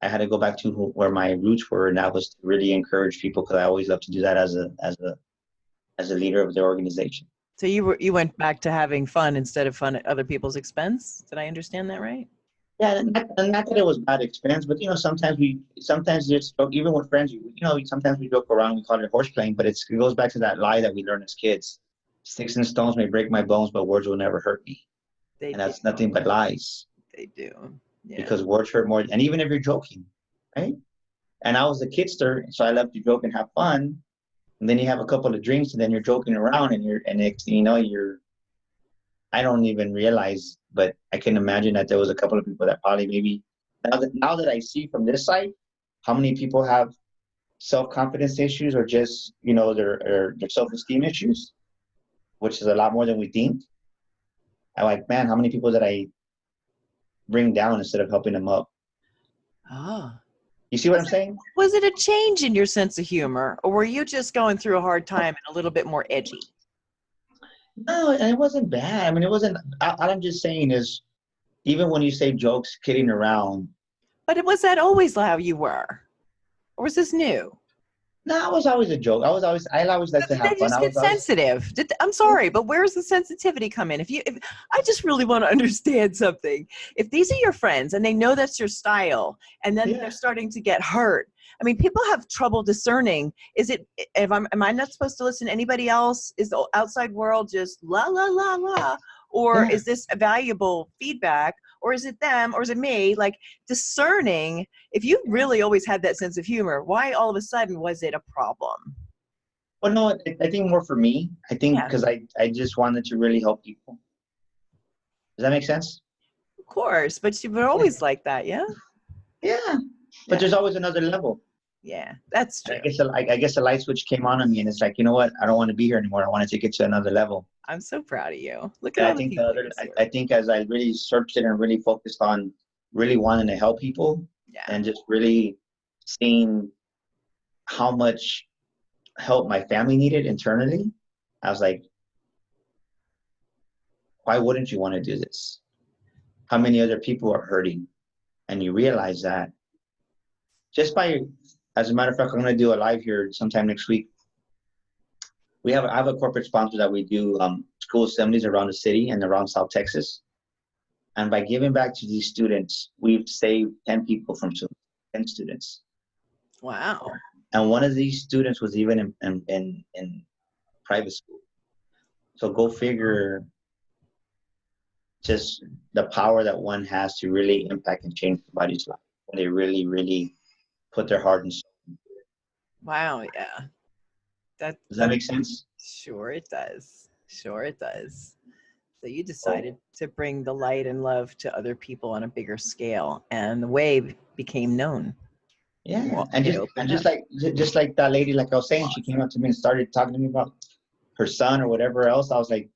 I had to go back to where my roots were, and that was to really encourage people, because I always love to do that as a leader of the organization. So you went back to having fun instead of fun at other people's expense. Did I understand that right? Yeah, and not that it was bad expense, but sometimes just even with friends, sometimes we joke around, we call it horse playing, but it goes back to that lie that we learned as kids: sticks and stones may break my bones, but words will never hurt me. That's nothing but lies. They do. Yeah. Because words hurt more, and even if you're joking, right? And I was a kidster, so I love to joke and have fun. And then you have a couple of drinks, and then you're joking around, and next thing you know, I don't even realize, but I can imagine that there was a couple of people that probably maybe, now that I see from this side, how many people have self-confidence issues, or just, their self-esteem issues, which is a lot more than we think. I'm like, man, how many people did I bring down instead of helping them up? You see what I'm saying? Was it a change in your sense of humor, or were you just going through a hard time and a little bit more edgy? No, and it wasn't bad. I mean, it wasn't. All I'm just saying is, even when you say jokes, kidding around. But was that always how you were, or was this new? No, I was always a joke. I always like to have fun. Just get sensitive. I'm sorry, but where's the sensitivity come in? If I just really want to understand something. If these are your friends and they know that's your style, and then they're starting to get hurt. I mean, people have trouble discerning. Am I not supposed to listen to anybody else? Is the outside world just la la la la, or is this a valuable feedback? Or is it them, or is it me? Like, discerning, if you really always had that sense of humor, why all of a sudden was it a problem? Well, no, I think more for me. I think Yeah, because I just wanted to really help people. Does that make sense? of course. But you were Yeah. always like that, yeah? Yeah. But Yeah. there's always another level. Yeah, that's And true. I guess the light switch came on me, and it's like, you know what? I don't want to be here anymore. I want to take it to another level. I'm so proud of you. Look at And I all the think the people other, you serve. I think as I really searched it and really focused on really wanting to help people Yeah. and just really seeing how much help my family needed internally, I was like, why wouldn't you want to do this? How many other people are hurting? And you realize that just by, as a matter of fact, I'm going to do a live here sometime next week. I have a corporate sponsor that we do school assemblies around the city and around South Texas. And by giving back to these students, we've saved 10 people from suicide, 10 students. Wow. And one of these students was even in private school. So go figure just the power that one has to really impact and change somebody's life when they really, really put their heart and soul. Wow, yeah. Does that That make sense? sure it does. Sure it does. So you Oh, decided to bring the light and love to other people on a bigger scale, and the way became known. yeah. Well, it And opened up. just like that lady, like I was saying, she came Awesome. up to me and started talking to me about her son or whatever else. I was like,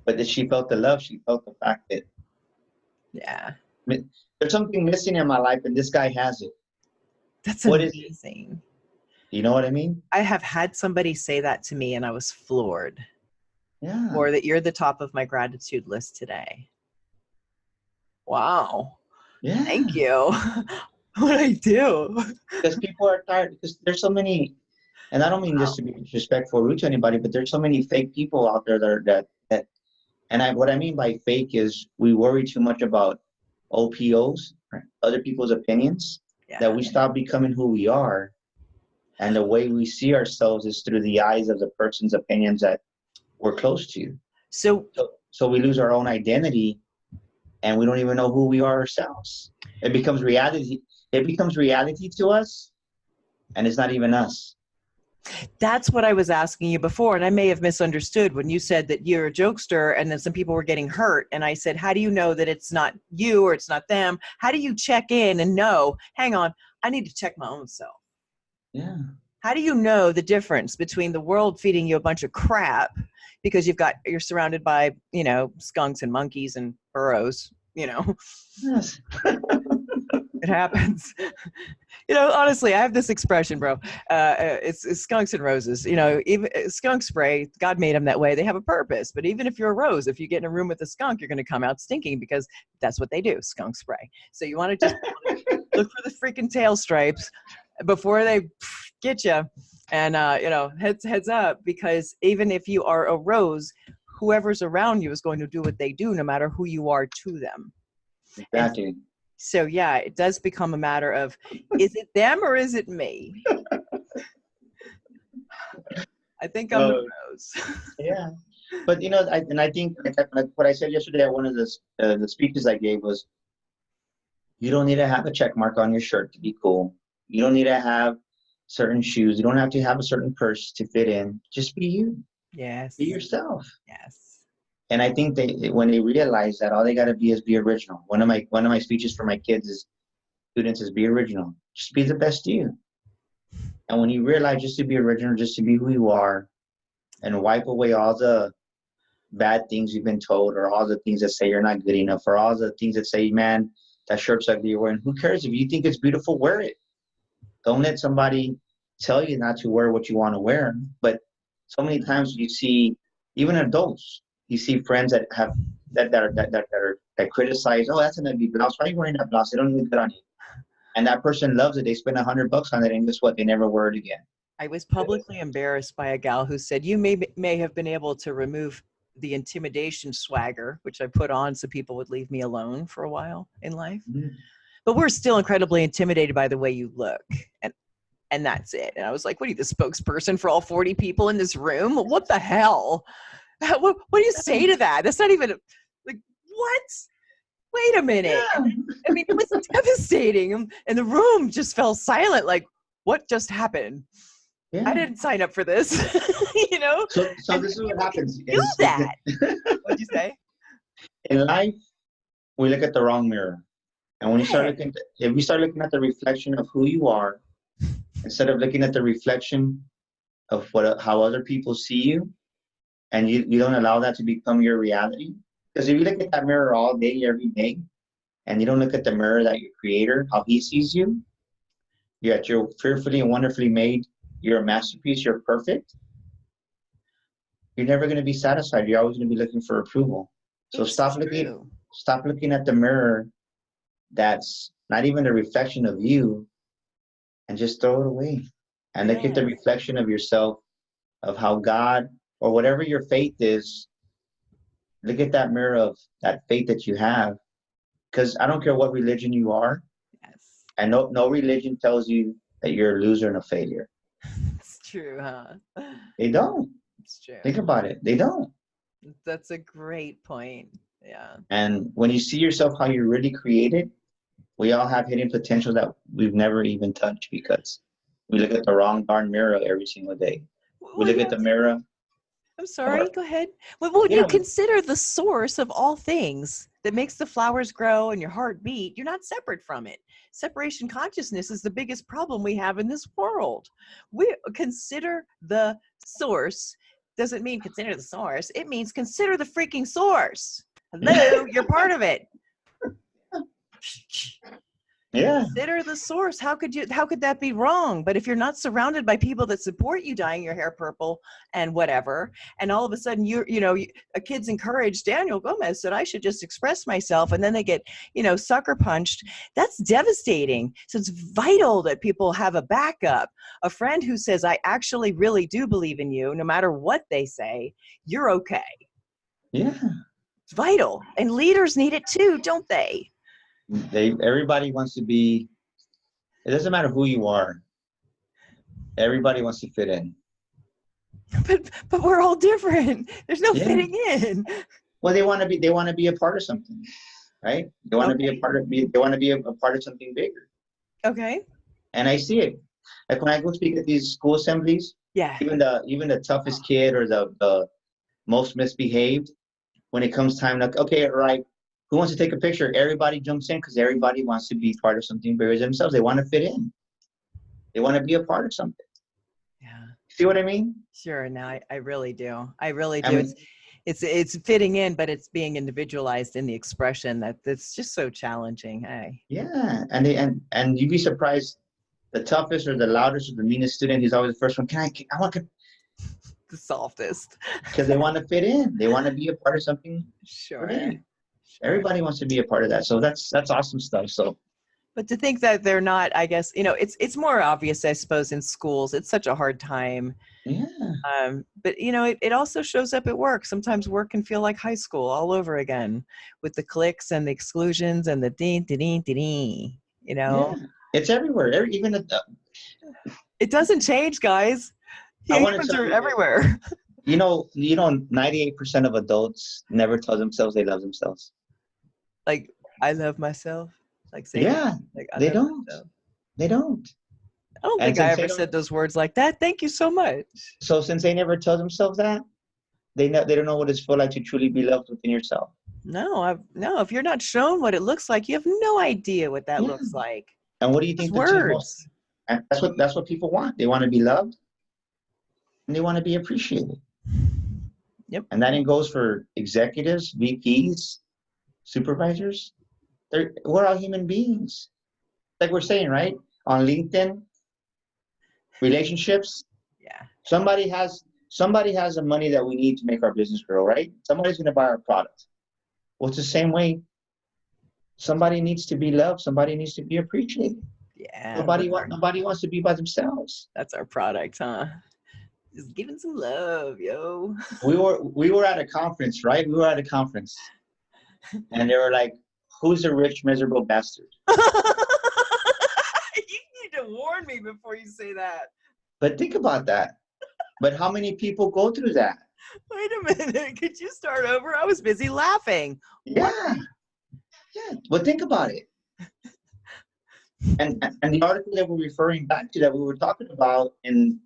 but that she felt the love. She felt the fact that Yeah. there's something missing in my life, and this guy has it. That's What is it? amazing. You know what I mean? I have had somebody say that to me and I was floored. Yeah. Or that you're the top of my gratitude list today. Wow. Thank Yeah. you. What I do. Because people are tired. Because there's so many, and I don't mean this to be disrespectful or rude to anybody, but there's so many fake people out there that and what I mean by fake is we worry too much about OPOs, right? Other people's opinions, that Yeah. we stop becoming who we are. And the way we see ourselves is through the eyes of the person's opinions that we're close to. So So we lose our own identity and we don't even know who we are ourselves. It becomes reality. It becomes reality to us, and it's not even us. that's what I was asking you before, and I may have misunderstood when you said that you're a jokester and then some people were getting hurt. And I said, how do you know that it's not you or it's not them? How do you check in and know, hang on, I need to check my own self? Yeah. How do you know the difference between the world feeding you a bunch of crap because you're surrounded by, skunks and monkeys and burros, Yes. it happens. Honestly, I have this expression, bro. It's skunks and roses. Even skunk spray, God made them that way. They have a purpose. But even if you're a rose, if you get in a room with a skunk, you're going to come out stinking because that's what they do, skunk spray. So you want to just look for the freaking tail stripes before they get you. And, heads up, because even if you are a rose, whoever's around you is going to do what they do, no matter who you are to them. And Exactly. so, yeah, it does become a matter of, is it them or is it me? I think I'm the rose. Yeah. But I think like what I said yesterday at one of the speeches I gave was, you don't need to have a check mark on your shirt to be cool. You don't need to have certain shoes. You don't have to have a certain purse to fit in. Just be you. Yes. Be yourself. Yes. And I think when they realize that, all they got to be is be original. One of my speeches for my students is be original. Just be the best you. And when you realize just to be original, just to be who you are, and wipe away all the bad things you've been told, or all the things that say you're not good enough, or all the things that say, man, that shirt's ugly you're wearing. Who cares? If you think it's beautiful, wear it. Don't let somebody tell you not to wear what you want to wear. But so many times you see, even adults, you see friends that have that criticize, oh, that's an ugly blouse. Why are you wearing that blouse? They don't look good on you. And that person loves it. They spend $100 on it, and guess what? They never wear it again. I was publicly embarrassed by a gal who said, you may have been able to remove the intimidation swagger, which I put on so people would leave me alone for a while in life. Mm-hmm. But we're still incredibly intimidated by the way you look. And that's it. And I was like, what are you, the spokesperson for all 40 people in this room? What the hell? What do you say to that? That's not even like, what? Wait a minute. Yeah. I mean, it was devastating. And the room just fell silent. Like, what just happened? I Yeah. didn't sign up for this, you know? So And this is what people can happens do that. What'd you say? in life, we look at the wrong mirror. And when you start Yeah. looking, if you start looking at the reflection of who you are, instead of looking at the reflection of how other people see you, and you don't allow that to become your reality. Because if you look at that mirror all day, every day, and you don't look at the mirror that your creator, how he sees you, you're fearfully and wonderfully made, you're a masterpiece, you're perfect, you're never going to be satisfied. You're always going to be looking for approval. So It's true. stop looking at the mirror that's not even a reflection of you, and just throw it away. And look at the Yeah. reflection of yourself, of how God, or whatever your faith is, look at that mirror of that faith that you have. Because I don't care what religion you are, Yes. and no religion tells you that you're a loser and a failure. It's true, huh? They don't. It's true. Think about it. They don't. That's a great point. Yeah. And when you see yourself how you're really created, we all have hidden potential that we've never even touched because we look at the wrong darn mirror every single day. We Well, look yeah, at the mirror I'm of sorry. our, Go ahead. Well, when you yeah, consider the source of all things that makes the flowers grow and your heart beat, you're not separate from it. Separation consciousness is the biggest problem we have in this world. We consider the source. Doesn't mean consider the source. It means consider the freaking source. Hello, you're part of it. yeah, Consider the source. How could that be wrong? But if you're not surrounded by people that support you dyeing your hair purple and whatever, and all of a sudden a kid's encouraged, Daniel Gomez said I should just express myself, and then they get, sucker punched, that's devastating. So it's vital that people have a backup, a friend who says, I actually really do believe in you, no matter what they say, you're okay. yeah. It's vital. And leaders need it too, don't they? Everybody wants to be. It doesn't matter who you are. Everybody wants to fit in. But we're all different. There's no Yeah. fitting in. Well, they want to be. They want to be a part of something, right? They want to be a part of. They want to be a part of something bigger. Okay. And I see it. Like when I go speak at these school assemblies, Yeah. even the toughest kid or the most misbehaved, when it comes time, like, okay, all right, who wants to take a picture? Everybody jumps in because everybody wants to be part of something bigger than themselves. They want to fit in. They want to be a part of something. Yeah. See what I mean? Sure. Now I really do. I really I do. mean, It's fitting in, but it's being individualized in the expression that's just so challenging. Hey. yeah, and you'd be surprised. The toughest or the loudest or the meanest student, he's always the first one. I want to, The softest. because they want to fit in. They want to be a part of something. Sure. Sure. Everybody wants to be a part of that. So that's awesome stuff. So But to think that they're not, I guess, it's more obvious, I suppose, in schools. It's such a hard time. yeah, But it also shows up at work. Sometimes work can feel like high school all over again, with the cliques and the exclusions and the ding, ding, ding, ding. yeah, it's everywhere. Even at the, It doesn't change, guys. I want Humans to tell are you, everywhere. 98% of adults never tell themselves they love themselves. Like, I love myself. Like, say, Yeah, like, I they love don't. myself. They don't. I don't And think I since ever said those words like that. Thank you so much. since they never tell themselves that, they don't know what it's feel like to truly be loved within yourself. No, if you're not shown what it looks like, you have no idea what that Yeah. looks like. And what do you Just think the two most? words. And that's what people want. They want to be loved, and they want to be appreciated. Yep. And that goes for executives, VPs, supervisors. We're all human beings. Like we're saying, right? On LinkedIn, relationships. Yeah. Somebody has the money that we need to make our business grow, right? Somebody's going to buy our product. Well, it's the same way. Somebody needs to be loved. Somebody needs to be appreciated. Yeah. Nobody wants to be by themselves. That's our product, huh? Just giving some love, yo. We were at a conference, right? We were at a conference, and they were like, "Who's a rich, miserable bastard?" You need to warn me before you say that. But think about that. But how many people go through that? Wait a minute. Could you start over? I was busy laughing. Yeah. Yeah. Well, think about it. And the article that we're referring back to that we were talking about in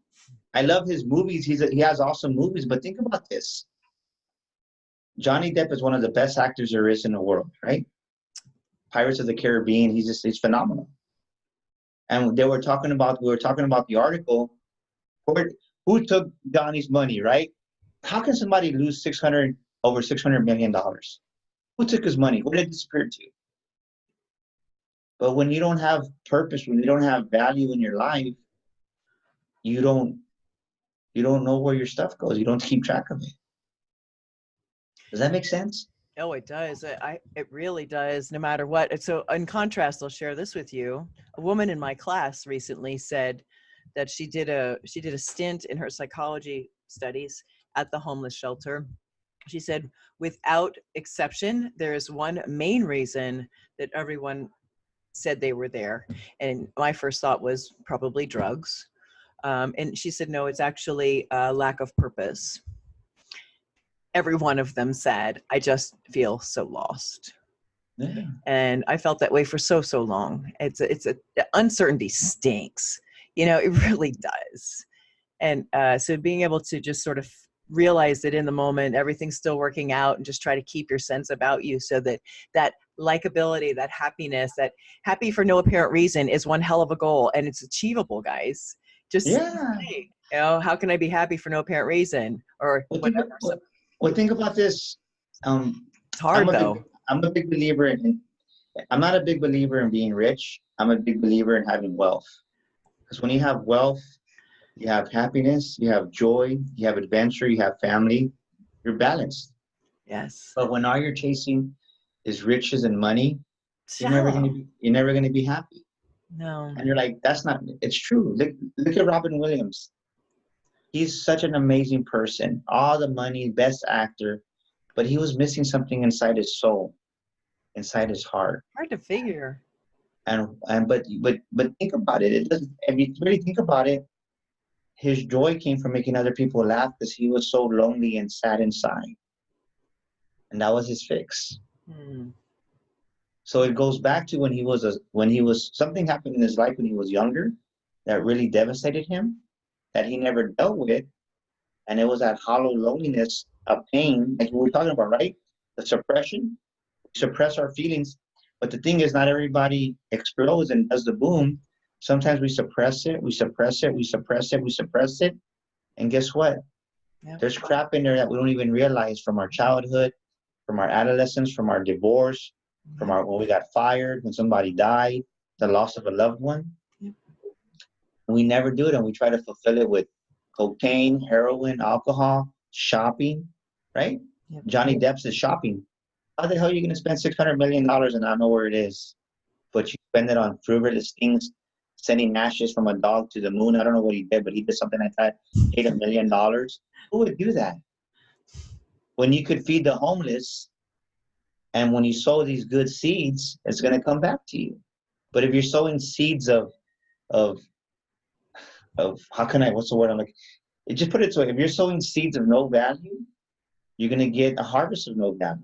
I love his movies. He has awesome movies, but think about this. Johnny Depp is one of the best actors there is in the world, right? Pirates of the Caribbean, he's phenomenal. And we were talking about the article. Who took Johnny's money, right? How can somebody lose over $600 million? Who took his money? Where did it disappear to? But when you don't have purpose, when you don't have value in your life, you don't know where your stuff goes. You don't keep track of it. Does that make sense? Oh, it does. It really does, no matter what. And so in contrast, I'll share this with you. A woman in my class recently said that she did a stint in her psychology studies at the homeless shelter. She said, without exception, there is one main reason that everyone said they were there. And my first thought was probably drugs. And she said, no, it's actually a lack of purpose. Every one of them said, I just feel so lost. Yeah. And I felt that way for so long. Uncertainty stinks. It really does. And so being able to just sort of realize that in the moment, everything's still working out, and just try to keep your sense about you, so that likability, that happiness, that happy for no apparent reason is one hell of a goal, and it's achievable, guys. Just say, how can I be happy for no apparent reason, or whatever. Well, think about this. It's hard though. I'm a big believer in. I'm not a big believer in being rich. I'm a big believer in having wealth. Because when you have wealth, you have happiness, you have joy, you have adventure, you have family. You're balanced. Yes. But when all you're chasing is riches and money, you're never gonna be happy. No. And you're like, that's not. It's true. Look at Robin Williams. He's such an amazing person. All the money, best actor, but he was missing something inside his soul, inside his heart. Hard to figure. But think about it. It doesn't. If you really think about it, his joy came from making other people laugh because he was so lonely and sad inside, and that was his fix. So it goes back to when he was something happened in his life when he was younger that really devastated him, that he never dealt with, and it was that hollow loneliness of pain, like we were talking about, right? The suppression, we suppress our feelings, but the thing is, not everybody explodes and does the boom. Sometimes we suppress it, and guess what? Yep. There's crap in there that we don't even realize from our childhood, from our adolescence, from our divorce, from when we got fired, when somebody died, the loss of a loved one. Yep. We never do it, and we try to fulfill it with cocaine, heroin, alcohol, shopping, right? Yep. Johnny Depp's is shopping. How the hell are you going to spend $600 million and not know where it is? But you spend it on frivolous things, sending ashes from a dog to the moon. I don't know what he did, but he did something like that. Paid $1 million. Who would do that? When you could feed the homeless, and when you sow these good seeds, it's going to come back to you. But if you're sowing seeds of what's the word I'm like? Just put it this way: if you're sowing seeds of no value, you're going to get a harvest of no value.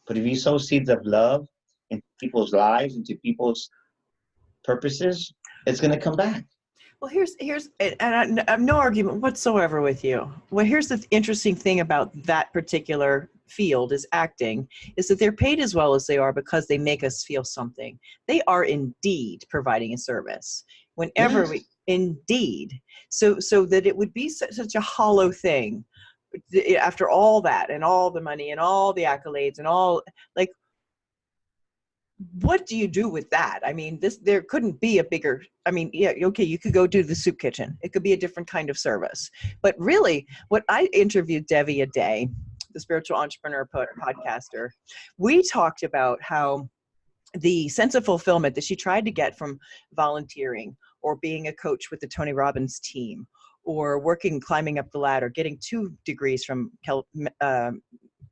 But if you sow seeds of love into people's lives, into people's purposes, it's going to come back. Well, here's, and I have no argument whatsoever with you. Well, here's the interesting thing about that particular field is acting, is that they're paid as well as they are because they make us feel something. They are indeed providing a service. Whenever we, indeed, so that it would be such a hollow thing after all that and all the money and all the accolades and all, like, what do you do with that? I mean, there couldn't be a bigger, I mean, yeah, okay, you could go do the soup kitchen. It could be a different kind of service. But really, what I interviewed Devi a day, the spiritual entrepreneur podcaster, we talked about how the sense of fulfillment that she tried to get from volunteering or being a coach with the Tony Robbins team or climbing up the ladder, getting 2 degrees from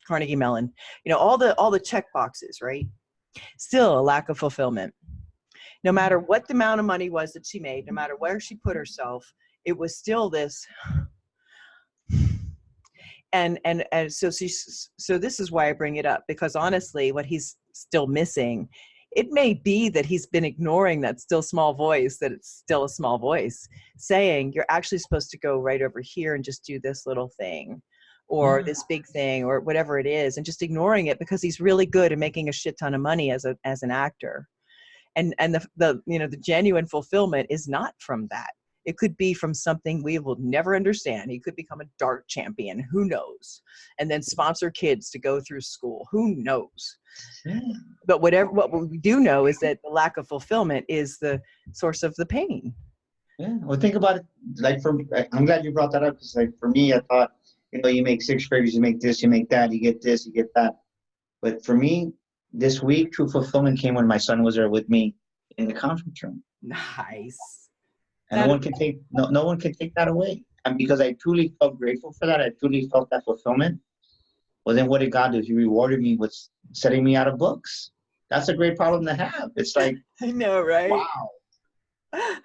Carnegie Mellon, you know, all the check boxes, right? Still a lack of fulfillment. No matter what the amount of money was that she made, no matter where she put herself, it was still this. And so this is why I bring it up, because honestly, what he's still missing it may be that he's been ignoring that still small voice, that it's still a small voice saying, you're actually supposed to go right over here and just do this little thing or this big thing or whatever it is, and just ignoring it because he's really good at making a shit ton of money as an actor. And the genuine fulfillment is not from that. It could be from something we will never understand. He could become a dart champion, who knows, and then sponsor kids to go through school, who knows. But what we do know is that the lack of fulfillment is the source of the pain. Yeah, well, think about it. Like, I'm glad you brought that up, because like for me, I thought, you make six figures, you make this, you make that, you get this, you get that. But for me, this week, true fulfillment came when my son was there with me in the conference room. Nice. And no one can take that away. And because I truly felt grateful for that, I truly felt that fulfillment. Well, then what did God do? He rewarded me with setting me out of books. That's a great problem to have. It's like, I know, right? Wow.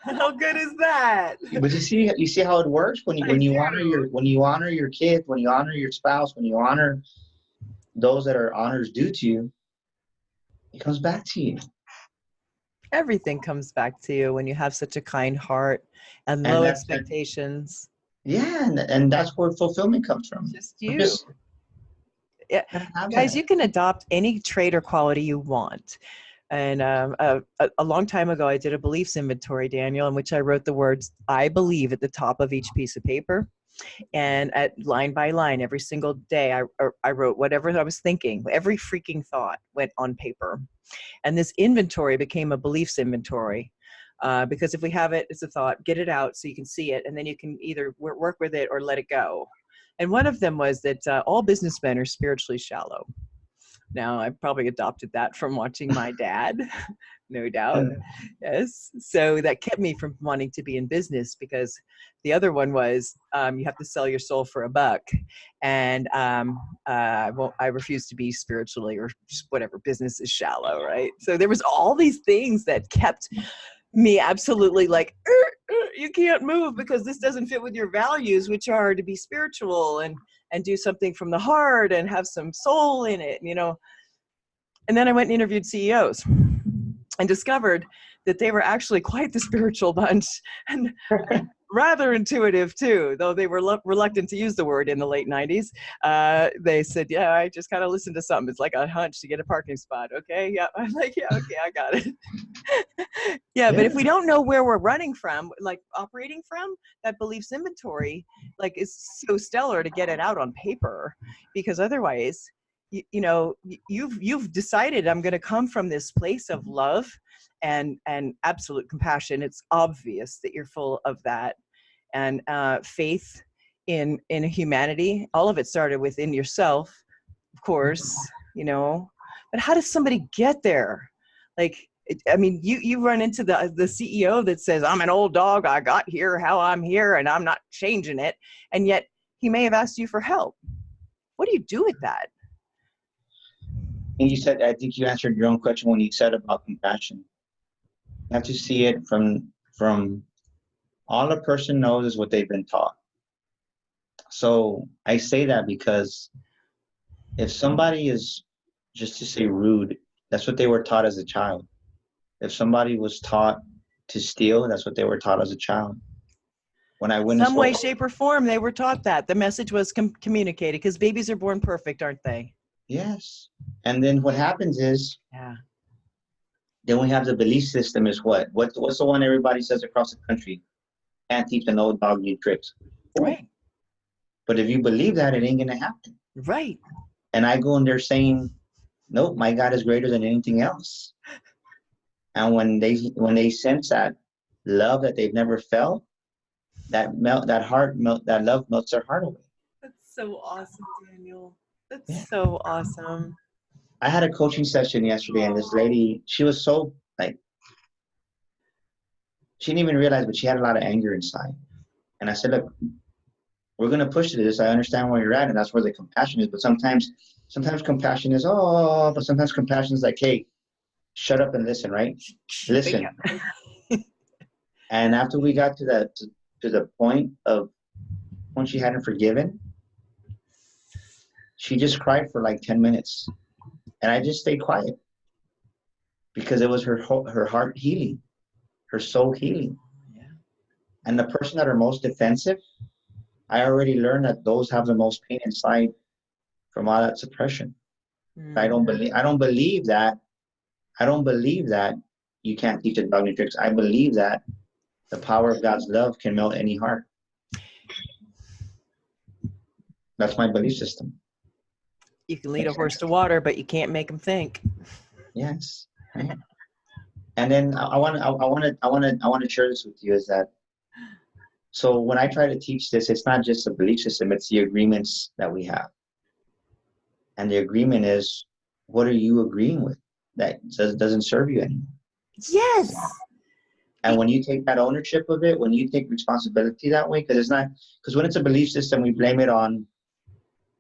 How good is that? But you see how it works when you honor your kids, when you honor your spouse, when you honor those that are honors due to you, it comes back to you. Everything comes back to you when you have such a kind heart and low expectations. Yeah, and that's where fulfillment comes from. Just you. Yeah, guys, you can adopt any trait or quality you want. And a long time ago, I did a beliefs inventory, Daniel, in which I wrote the words "I believe" at the top of each piece of paper. And at line by line, every single day, I wrote whatever I was thinking. Every freaking thought went on paper. And this inventory became a beliefs inventory. Because if we have it, it's a thought, get it out so you can see it. And then you can either work with it or let it go. And one of them was that all businessmen are spiritually shallow. Now, I probably adopted that from watching my dad, no doubt. Yes. So that kept me from wanting to be in business, because the other one was you have to sell your soul for $1. And I refuse to be spiritually or just whatever, business is shallow, right? So there was all these things that kept me absolutely like, you can't move because this doesn't fit with your values, which are to be spiritual and do something from the heart and have some soul in it, And then I went and interviewed CEOs and discovered that they were actually quite the spiritual bunch and rather intuitive too, though they were reluctant to use the word in the late 90s. They said, yeah, I just kind of listened to something. It's like a hunch to get a parking spot. Okay. Yeah. I'm like, yeah, okay, I got it. Yeah. But if we don't know where we're running from, like operating from, that beliefs inventory, like is so stellar to get it out on paper, because otherwise, you've decided I'm going to come from this place of love and absolute compassion. It's obvious that you're full of that, and faith in humanity. All of it started within yourself, of course, but how does somebody get there? Like, you run into the CEO that says, I'm an old dog, I got here how I'm here and I'm not changing it, and yet he may have asked you for help. What do you do with that? And I think you answered your own question when you said about compassion. You have to see it from all a person knows is what they've been taught. So I say that because if somebody is, just to say, rude, that's what they were taught as a child. If somebody was taught to steal, that's what they were taught as a child. When I went some way, shape, or form, they were taught that. The message was communicated, because babies are born perfect, aren't they? Yes. And then what happens is, then we have the belief system is what's the one everybody says across the country? Can't teach an old dog new tricks. Right. But if you believe that, it ain't going to happen. Right. And I go in there saying, nope, my God is greater than anything else. And when they sense that love that they've never felt, that love melts their heart away. That's so awesome, Daniel. That's so awesome. I had a coaching session yesterday, and this lady, she was so like, she didn't even realize, but she had a lot of anger inside. And I said, look, we're going to push to this. I understand where you're at, and that's where the compassion is. But sometimes compassion is, but sometimes compassion is like, hey, shut up and listen, right? Listen. And after we got to the point of when she hadn't forgiven, she just cried for like 10 minutes. And I just stayed quiet. because it was her heart healing, her soul healing. Yeah. And the person that are most defensive, I already learned that those have the most pain inside from all that suppression. I don't believe that you can't teach a dog new tricks. I believe that the power of God's love can melt any heart. That's my belief system. You can lead a horse to water, but you can't make him think. Yes. Right. And then I want to share this with you is that, so when I try to teach this, it's not just a belief system, it's the agreements that we have. And the agreement is, what are you agreeing with that doesn't serve you anymore? Yes. And when you take that ownership of it, when you take responsibility that way, because when it's a belief system, we blame it on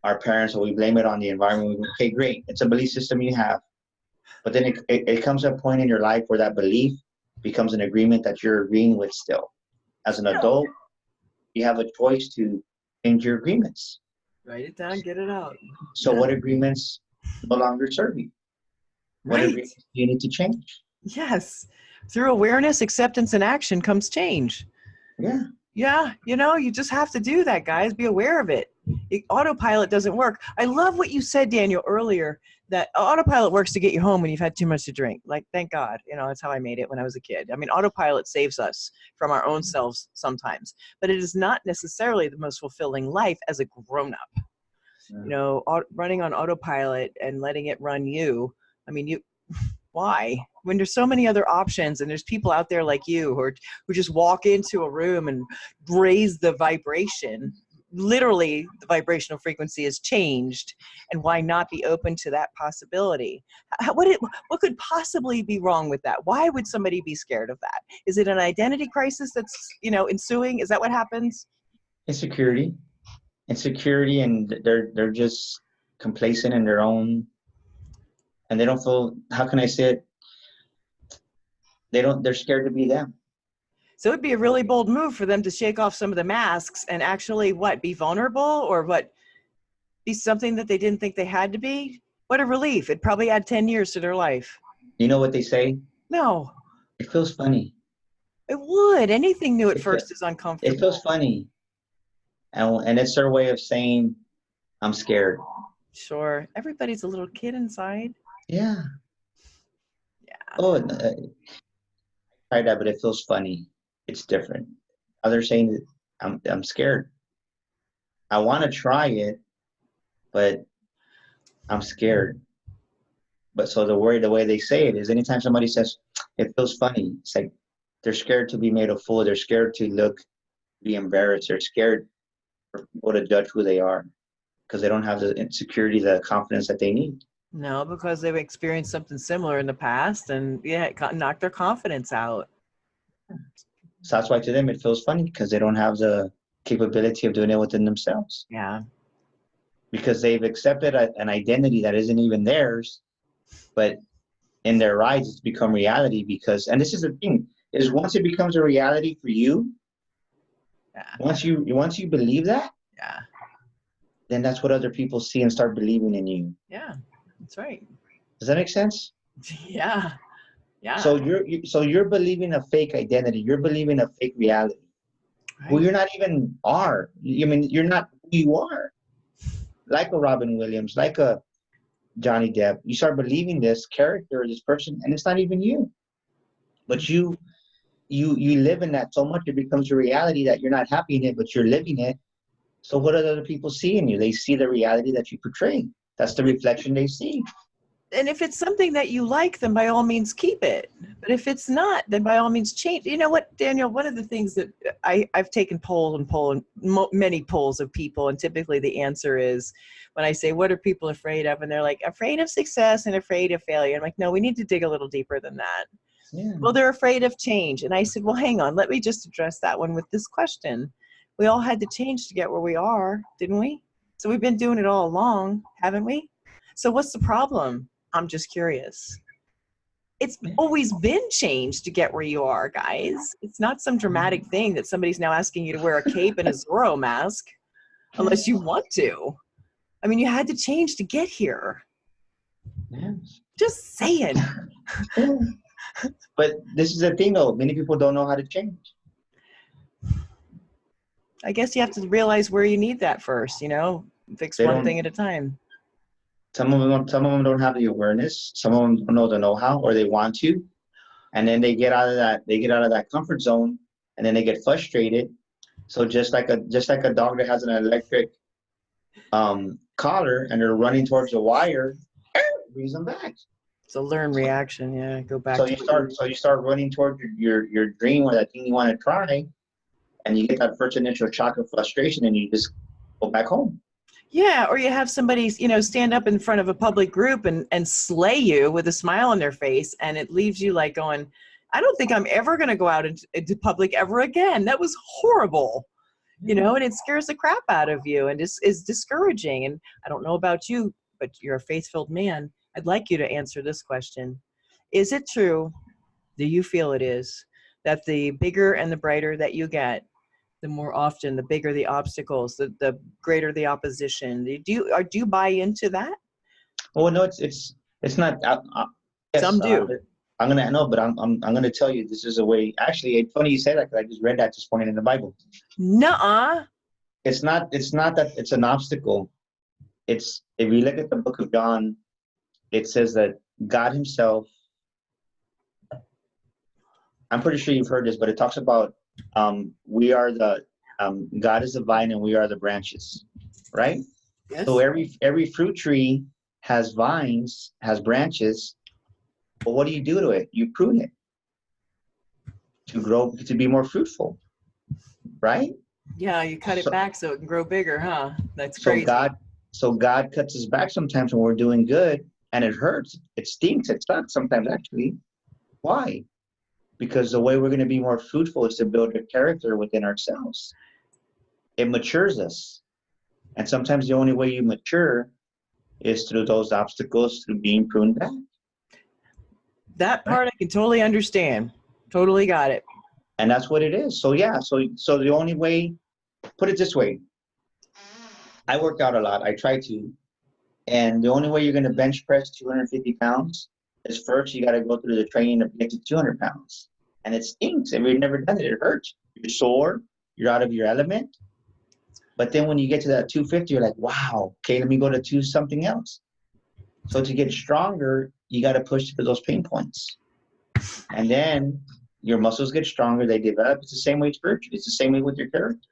our parents or we blame it on the environment. Okay, great. It's a belief system you have. But then it comes to a point in your life where that belief becomes an agreement that you're agreeing with still. As an adult, you have a choice to change your agreements. Write it down, get it out. So what agreements no longer serve you? What agreements do you need to change? Yes. Through awareness, acceptance, and action comes change. Yeah. Yeah. You just have to do that, guys. Be aware of it. Autopilot doesn't work. I love what you said, Daniel, earlier, that autopilot works to get you home when you've had too much to drink. Like, thank God. That's how I made it when I was a kid. I mean, autopilot saves us from our own selves sometimes, but it is not necessarily the most fulfilling life as a grown-up. Yeah. Running on autopilot and letting it run you. I mean, why? When there's so many other options and there's people out there like you who just walk into a room and raise the vibration. Literally, the vibrational frequency has changed, and why not be open to that possibility? What could possibly be wrong with that? Why would somebody be scared of that? Is it an identity crisis that's ensuing? Is that what happens? Insecurity, and they're just complacent in their own, and they don't feel. How can I say it? They're scared to be them. So it'd be a really bold move for them to shake off some of the masks and actually be vulnerable, or be something that they didn't think they had to be. What a relief. It'd probably add 10 years to their life. You know what they say? No. It feels funny. It would. Anything new at first is uncomfortable. It feels funny. And it's their way of saying, I'm scared. Sure. Everybody's a little kid inside. Yeah. Yeah. Oh, I tried that, but it feels funny. It's different. Others saying that I'm scared. I want to try it, but I'm scared. But so the way they say it is, anytime somebody says it feels funny, it's like they're scared to be made a fool. They're scared to be embarrassed. They're scared for people to judge who they are because they don't have the insecurity, the confidence that they need. No, because they've experienced something similar in the past, and it knocked their confidence out. So that's why to them it feels funny, because they don't have the capability of doing it within themselves. Yeah. Because they've accepted an identity that isn't even theirs, but in their eyes it's become reality. And this is the thing, is once it becomes a reality for you, once you believe that, then that's what other people see and start believing in you. Yeah, that's right. Does that make sense? Yeah. Yeah. So you're believing a fake identity. You're believing a fake reality. Right. Well, you're not even are. I mean, you're not who you are. Like a Robin Williams, like a Johnny Depp. You start believing this character, this person, and it's not even you. But you live in that so much, it becomes a reality that you're not happy in it, but you're living it. So what do other people see in you? They see the reality that you portray. That's the reflection they see. And if it's something that you like, then by all means keep it. But if it's not, then by all means change. You know what, Daniel, one of the things that I've taken many polls of people, and typically the answer is, when I say, what are people afraid of? And they're like, afraid of success and afraid of failure. I'm like, no, we need to dig a little deeper than that. Yeah. Well, they're afraid of change. And I said, well, hang on, let me just address that one with this question. We all had to change to get where we are, didn't we? So we've been doing it all along, haven't we? So what's the problem? I'm just curious. It's always been changed to get where you are, guys. It's not some dramatic thing that somebody's now asking you to wear a cape and a Zorro mask, unless you want to. I mean, you had to change to get here. Yes. Just saying. But this is the thing, though. Many people don't know how to change. I guess you have to realize where you need that first, you know, fix They one don't. thing at a time. Some of them don't have the awareness. Some of them don't know the know-how, or they want to, and then they get out of that. They get out of that comfort zone, and then they get frustrated. So just like a dog that has an electric collar, and they're running towards the wire, brings them back. It's a learned reaction. Yeah, go back. So you start running toward your dream or that thing you want to try, and you get that first initial shock of frustration, and you just go back home. Yeah, or you have somebody, you know, stand up in front of a public group and slay you with a smile on their face, and it leaves you like going, I don't think I'm ever going to go out into public ever again. That was horrible, you know, and it scares the crap out of you and is discouraging. And I don't know about you, but you're a faith-filled man. I'd like you to answer this question. Is it true, do you feel it is, that the bigger and the brighter that you get, the more often, the bigger the obstacles, the greater the opposition? Do you buy into that? Well, no, it's not. Yes, Some do. I'm gonna know, but I'm gonna tell you this is a way. Actually, it's funny you say that because I just read that this morning in the Bible. Nuh-uh. It's not that it's an obstacle. It's, if you look at the book of John, it says that God Himself. I'm pretty sure you've heard this, but it talks about we are the God is the vine and we are the branches, right? Yes. So every fruit tree has vines, has branches, but what do you do to it? You prune it to grow, to be more fruitful, right? Yeah, you cut it back so it can grow bigger, huh? That's so crazy. God cuts us back sometimes when we're doing good, and it hurts, it stinks, it sucks sometimes actually. Why? Because the way we're going to be more fruitful is to build a character within ourselves. It matures us. And sometimes the only way you mature is through those obstacles, through being pruned back. That part I can totally understand. Totally got it. And that's what it is. So yeah, so the only way, put it this way, I work out a lot. I try to. And the only way you're going to bench press 250 pounds is first you got to go through the training to get to 200 pounds. And it stinks. If you've never done it, it hurts. You're sore. You're out of your element. But then when you get to that 250, you're like, wow, okay, let me go to something else. So to get stronger, you got to push through those pain points. And then your muscles get stronger. They develop. It's the same way spiritually. It's the same way with your character.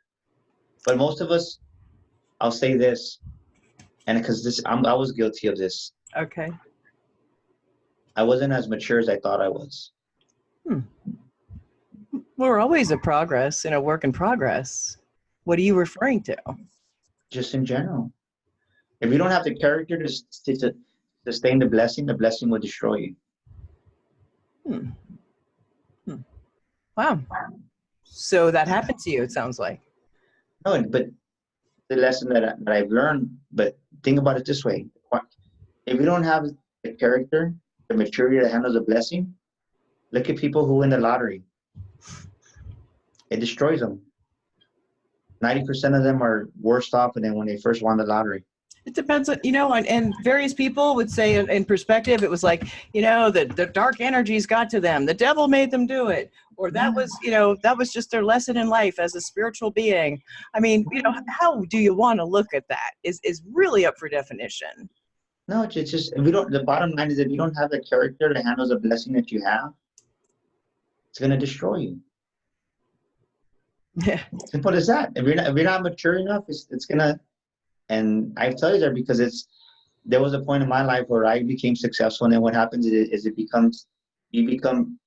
But most of us, I'll say this, and because I was guilty of this. Okay. I wasn't as mature as I thought I was. We're always a progress, in a work in progress. What are you referring to? Just in general. If you don't have the character to sustain the blessing will destroy you. Wow. So that happened to you, it sounds like. No, but the lesson that I've learned, but think about it this way. If you don't have the character, the maturity to handle the blessing, look at people who win the lottery. It destroys them. 90% of them are worse off than when they first won the lottery. It depends on, you know, and various people would say in perspective, it was like, you know, the dark energies got to them. The devil made them do it. Or that was, you know, that was just their lesson in life as a spiritual being. I mean, you know, how do you want to look at that is really up for definition. No, it's just, if we don't, the bottom line is if you don't have the character to handle the blessing that you have, it's going to destroy you. Yeah. Simple as that. If you're not mature enough, it's going to, and I tell you that because there was a point in my life where I became successful, and then what happens is you become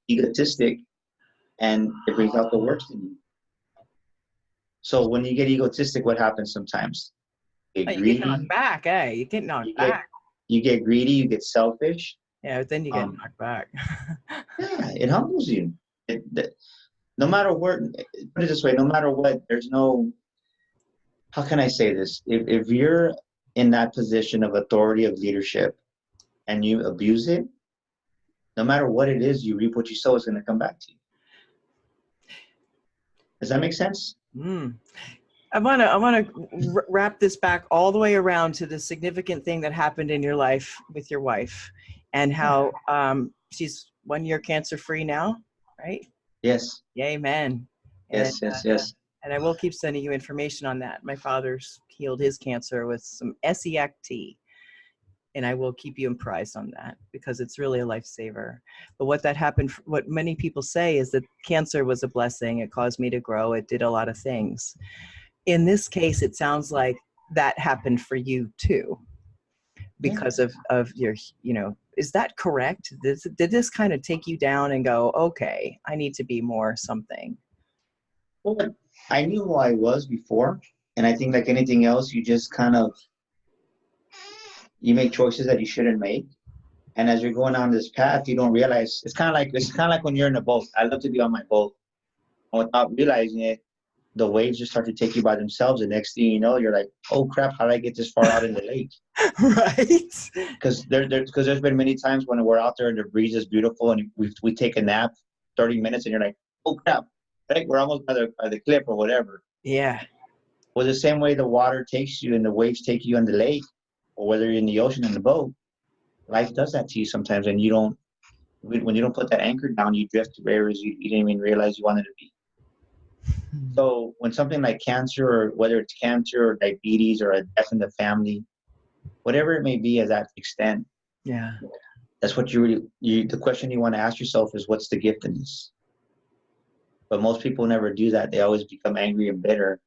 egotistic, and it brings out the worst in you. So when you get egotistic, what happens sometimes? You get knocked back, eh? You get knocked back. You get greedy, you get selfish. Yeah, but then you get knocked back. Yeah, it humbles you. No matter what, put it this way, no matter what, there's no, how can I say this? If you're in that position of authority, of leadership, and you abuse it, no matter what it is, you reap what you sow, is going to come back to you. Does that make sense? I want to wrap this back all the way around to the significant thing that happened in your life with your wife. and how she's 1 year cancer-free now, right? Yes. Amen. Yes, yes, yes. And I will keep sending you information on that. My father's healed his cancer with some SEACT, and I will keep you apprised on that because it's really a lifesaver. But what that happened, what many people say is that cancer was a blessing. It caused me to grow. It did a lot of things. In this case, it sounds like that happened for you too, because of your, is that correct? Did this kind of take you down and go, okay, I need to be more something? Well, I knew who I was before, and I think like anything else, you just kind of, you make choices that you shouldn't make. And as you're going on this path, you don't realize, it's kind of like when you're in a boat. I love to be on my boat. And without realizing it, the waves just start to take you by themselves. The next thing you know, you're like, oh crap, how did I get this far out in the lake? Right. Because there's been many times when we're out there and the breeze is beautiful and we take a nap 30 minutes and you're like, oh crap, right? We're almost by the cliff or whatever. Yeah. Well, the same way the water takes you and the waves take you on the lake, or whether you're in the ocean in the boat, life does that to you sometimes. And when you don't put that anchor down, you drift to areas you didn't even realize you wanted to be. So when something like cancer, or whether it's cancer or diabetes or a death in the family, whatever it may be as that extent, yeah, that's what the question you want to ask yourself is, what's the gift in this? But most people never do that. They always become angry and bitter,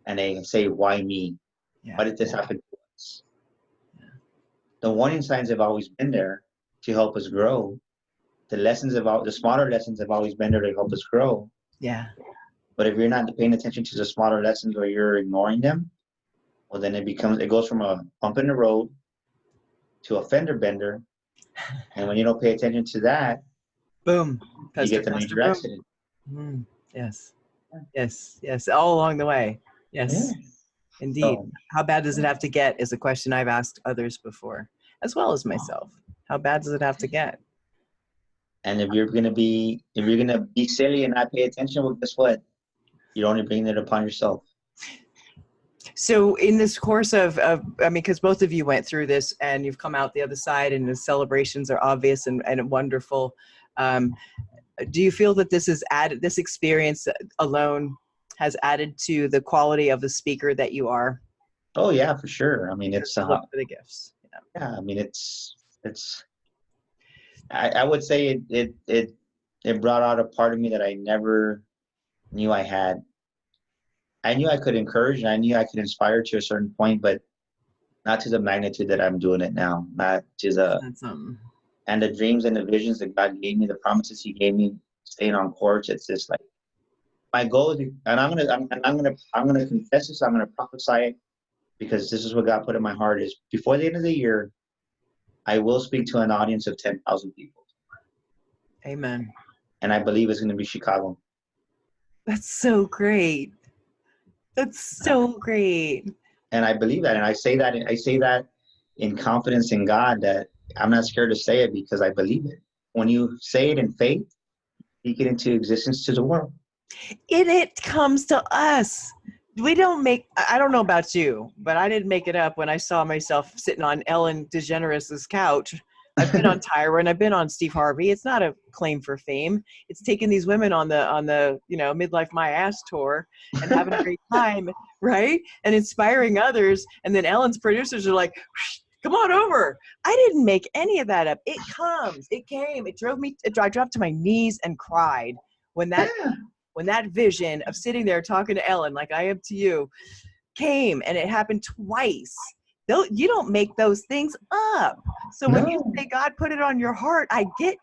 and they say, why me? Yeah. Why did this happen to us? Yeah. The warning signs have always been there to help us grow. The smaller lessons have always been there to help us grow. Yeah. But if you're not paying attention to the smaller lessons or you're ignoring them, well, then it goes from a bump in the road to a fender bender. And when you don't pay attention to that, boom, you get the major accident. Yes. Yes. Yes. All along the way. Yes. Yeah. Indeed. So, how bad does it have to get is a question I've asked others before, as well as myself. How bad does it have to get? And if you're gonna be silly and not pay attention, well, guess what? You're only bringing it upon yourself. So in this course of because both of you went through this and you've come out the other side and the celebrations are obvious and wonderful. Do you feel that this experience alone has added to the quality of the speaker that you are? Oh yeah, for sure. I mean, it's look for the gifts. Yeah, I mean, it's. I would say it brought out a part of me that I never knew I had. I knew I could encourage and I knew I could inspire to a certain point, but not to the magnitude that I'm doing it now. Not to the and the dreams and the visions that God gave me, the promises He gave me, staying on course. It's just like my goal is, and I'm gonna confess this. I'm gonna prophesy it because this is what God put in my heart. Is before the end of the year, I will speak to an audience of 10,000 people. Amen. And I believe it's going to be Chicago. That's so great. That's so great. And I believe that. And I say that in confidence in God, that I'm not scared to say it because I believe it. When you say it in faith, you get into existence to the world. It comes to us. I don't know about you, but I didn't make it up when I saw myself sitting on Ellen DeGeneres' couch. I've been on Tyra and I've been on Steve Harvey. It's not a claim for fame. It's taking these women on the Midlife My Ass tour and having a great time, right? And inspiring others. And then Ellen's producers are like, come on over. I didn't make any of that up. It came. I dropped to my knees and cried when that vision of sitting there talking to Ellen like I am to you came, and it happened twice. You don't make those things up. So when you say God put it on your heart, I get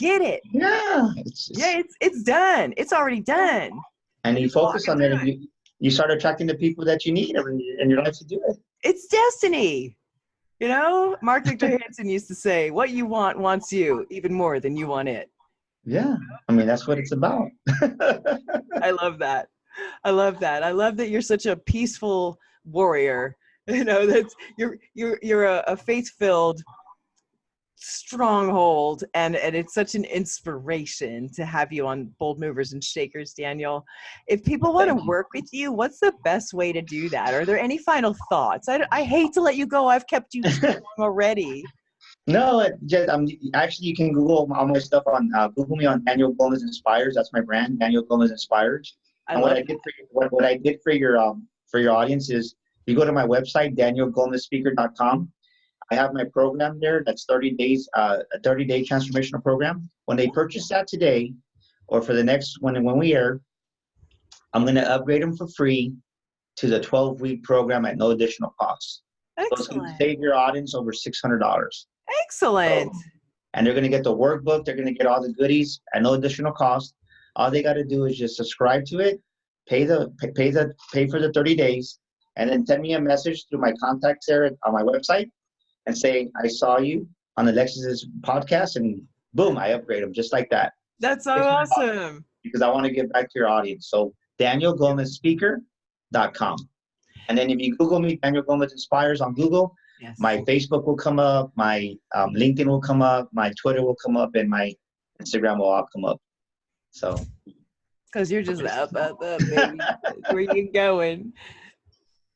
it. Yeah. It's done. It's already done. And you focus on it. You start attracting the people that you need in your life to do it. It's destiny. Mark Victor Hansen used to say, what you want wants you even more than you want it. Yeah. I mean, that's what it's about. I love that. I love that you're such a peaceful warrior. That's you're a faith-filled stronghold, and it's such an inspiration to have you on Bold Movers and Shakers, Daniel. If people want to work with you, what's the best way to do that? Are there any final thoughts? I hate to let you go. I've kept you too long already. No, just actually you can Google all my stuff on Google me on Daniel Gomez Inspires. That's my brand, Daniel Gomez Inspires. I And what love I did for what I did for your audience is you go to my website, danielgomezspeaker.com. I have my program there. That's 30 days, a 30-day transformational program. When they purchase that today, or for the next when we air, I'm going to upgrade them for free to the 12-week program at no additional cost. So it's going to Excellent. save your audience over $600. Excellent. So, and they're going to get the workbook. They're going to get all the goodies at no additional cost. All they got to do is just subscribe to it, pay for the 30 days, and then send me a message through my contacts there on my website and say, I saw you on Alexis's podcast, and boom, I upgrade them just like that. That's so awesome. Because I want to give back to your audience. So DanielGomezSpeaker.com. And then if you Google me, Daniel Gomez Inspires on Google, Yes. my Facebook will come up, my LinkedIn will come up, my Twitter will come up, and my Instagram will all come up. So. Because you're just up, baby. Where you going?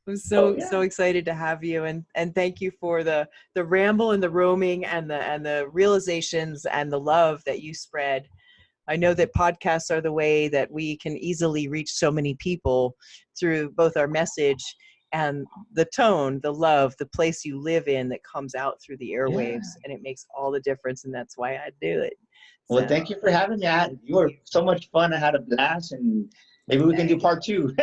I'm so excited to have you, and thank you for the ramble and the roaming and the realizations and the love that you spread. I know that podcasts are the way that we can easily reach so many people through both our message and the tone, the love, the place you live in that comes out through the airwaves, and it makes all the difference, and that's why I do it. Well, thank you for having me. You were so much fun. I had a blast, and maybe we can do part 2.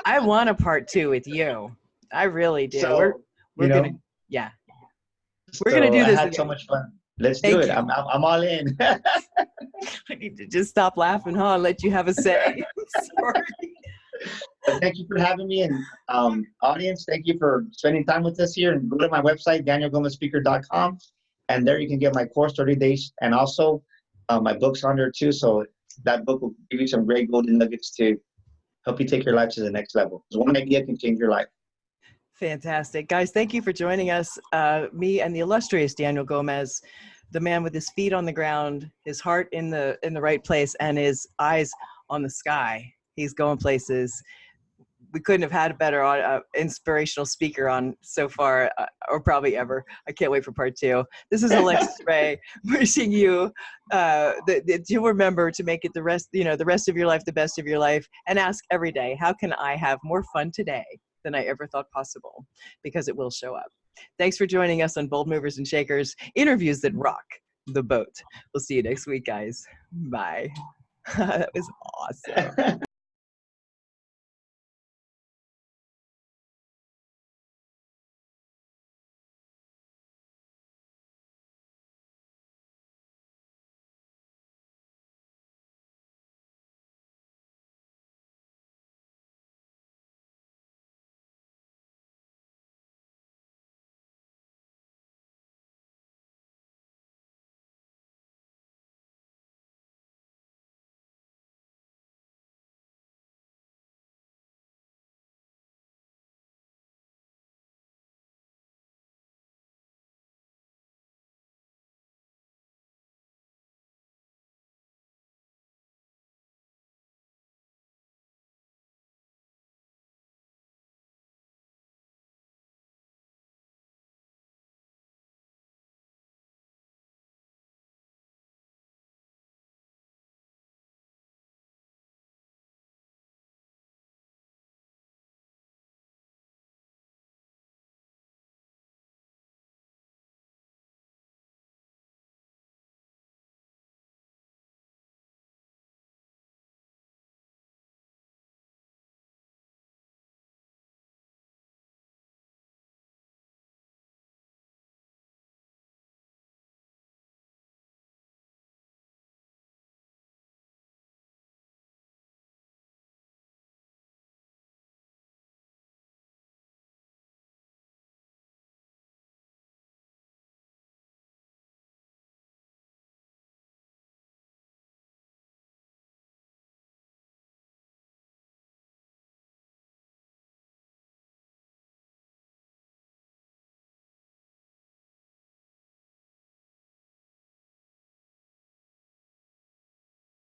I want a part 2 with you. I really do. So, we're gonna, we're gonna do this. I had so much fun. Let's do it. I'm all in. I need to just stop laughing, huh? And let you have a say. Sorry. Thank you for having me, and audience, thank you for spending time with us here. And go to my website, danielgomezspeaker.com, and there you can get my course 30 days, and also my book's on there too. So that book will give you some great golden nuggets to help you take your life to the next level. Because one idea can change your life. Fantastic. Guys, thank you for joining us. Me and the illustrious Daniel Gomez, the man with his feet on the ground, his heart in the right place, and his eyes on the sky. He's going places. We couldn't have had a better inspirational speaker on so far, or probably ever. I can't wait for part 2. This is Alexis Rey wishing you that you'll remember to make it the rest of your life the best of your life, and ask every day, how can I have more fun today than I ever thought possible? Because it will show up. Thanks for joining us on Bold Movers and Shakers, interviews that rock the boat. We'll see you next week, guys. Bye. That was awesome.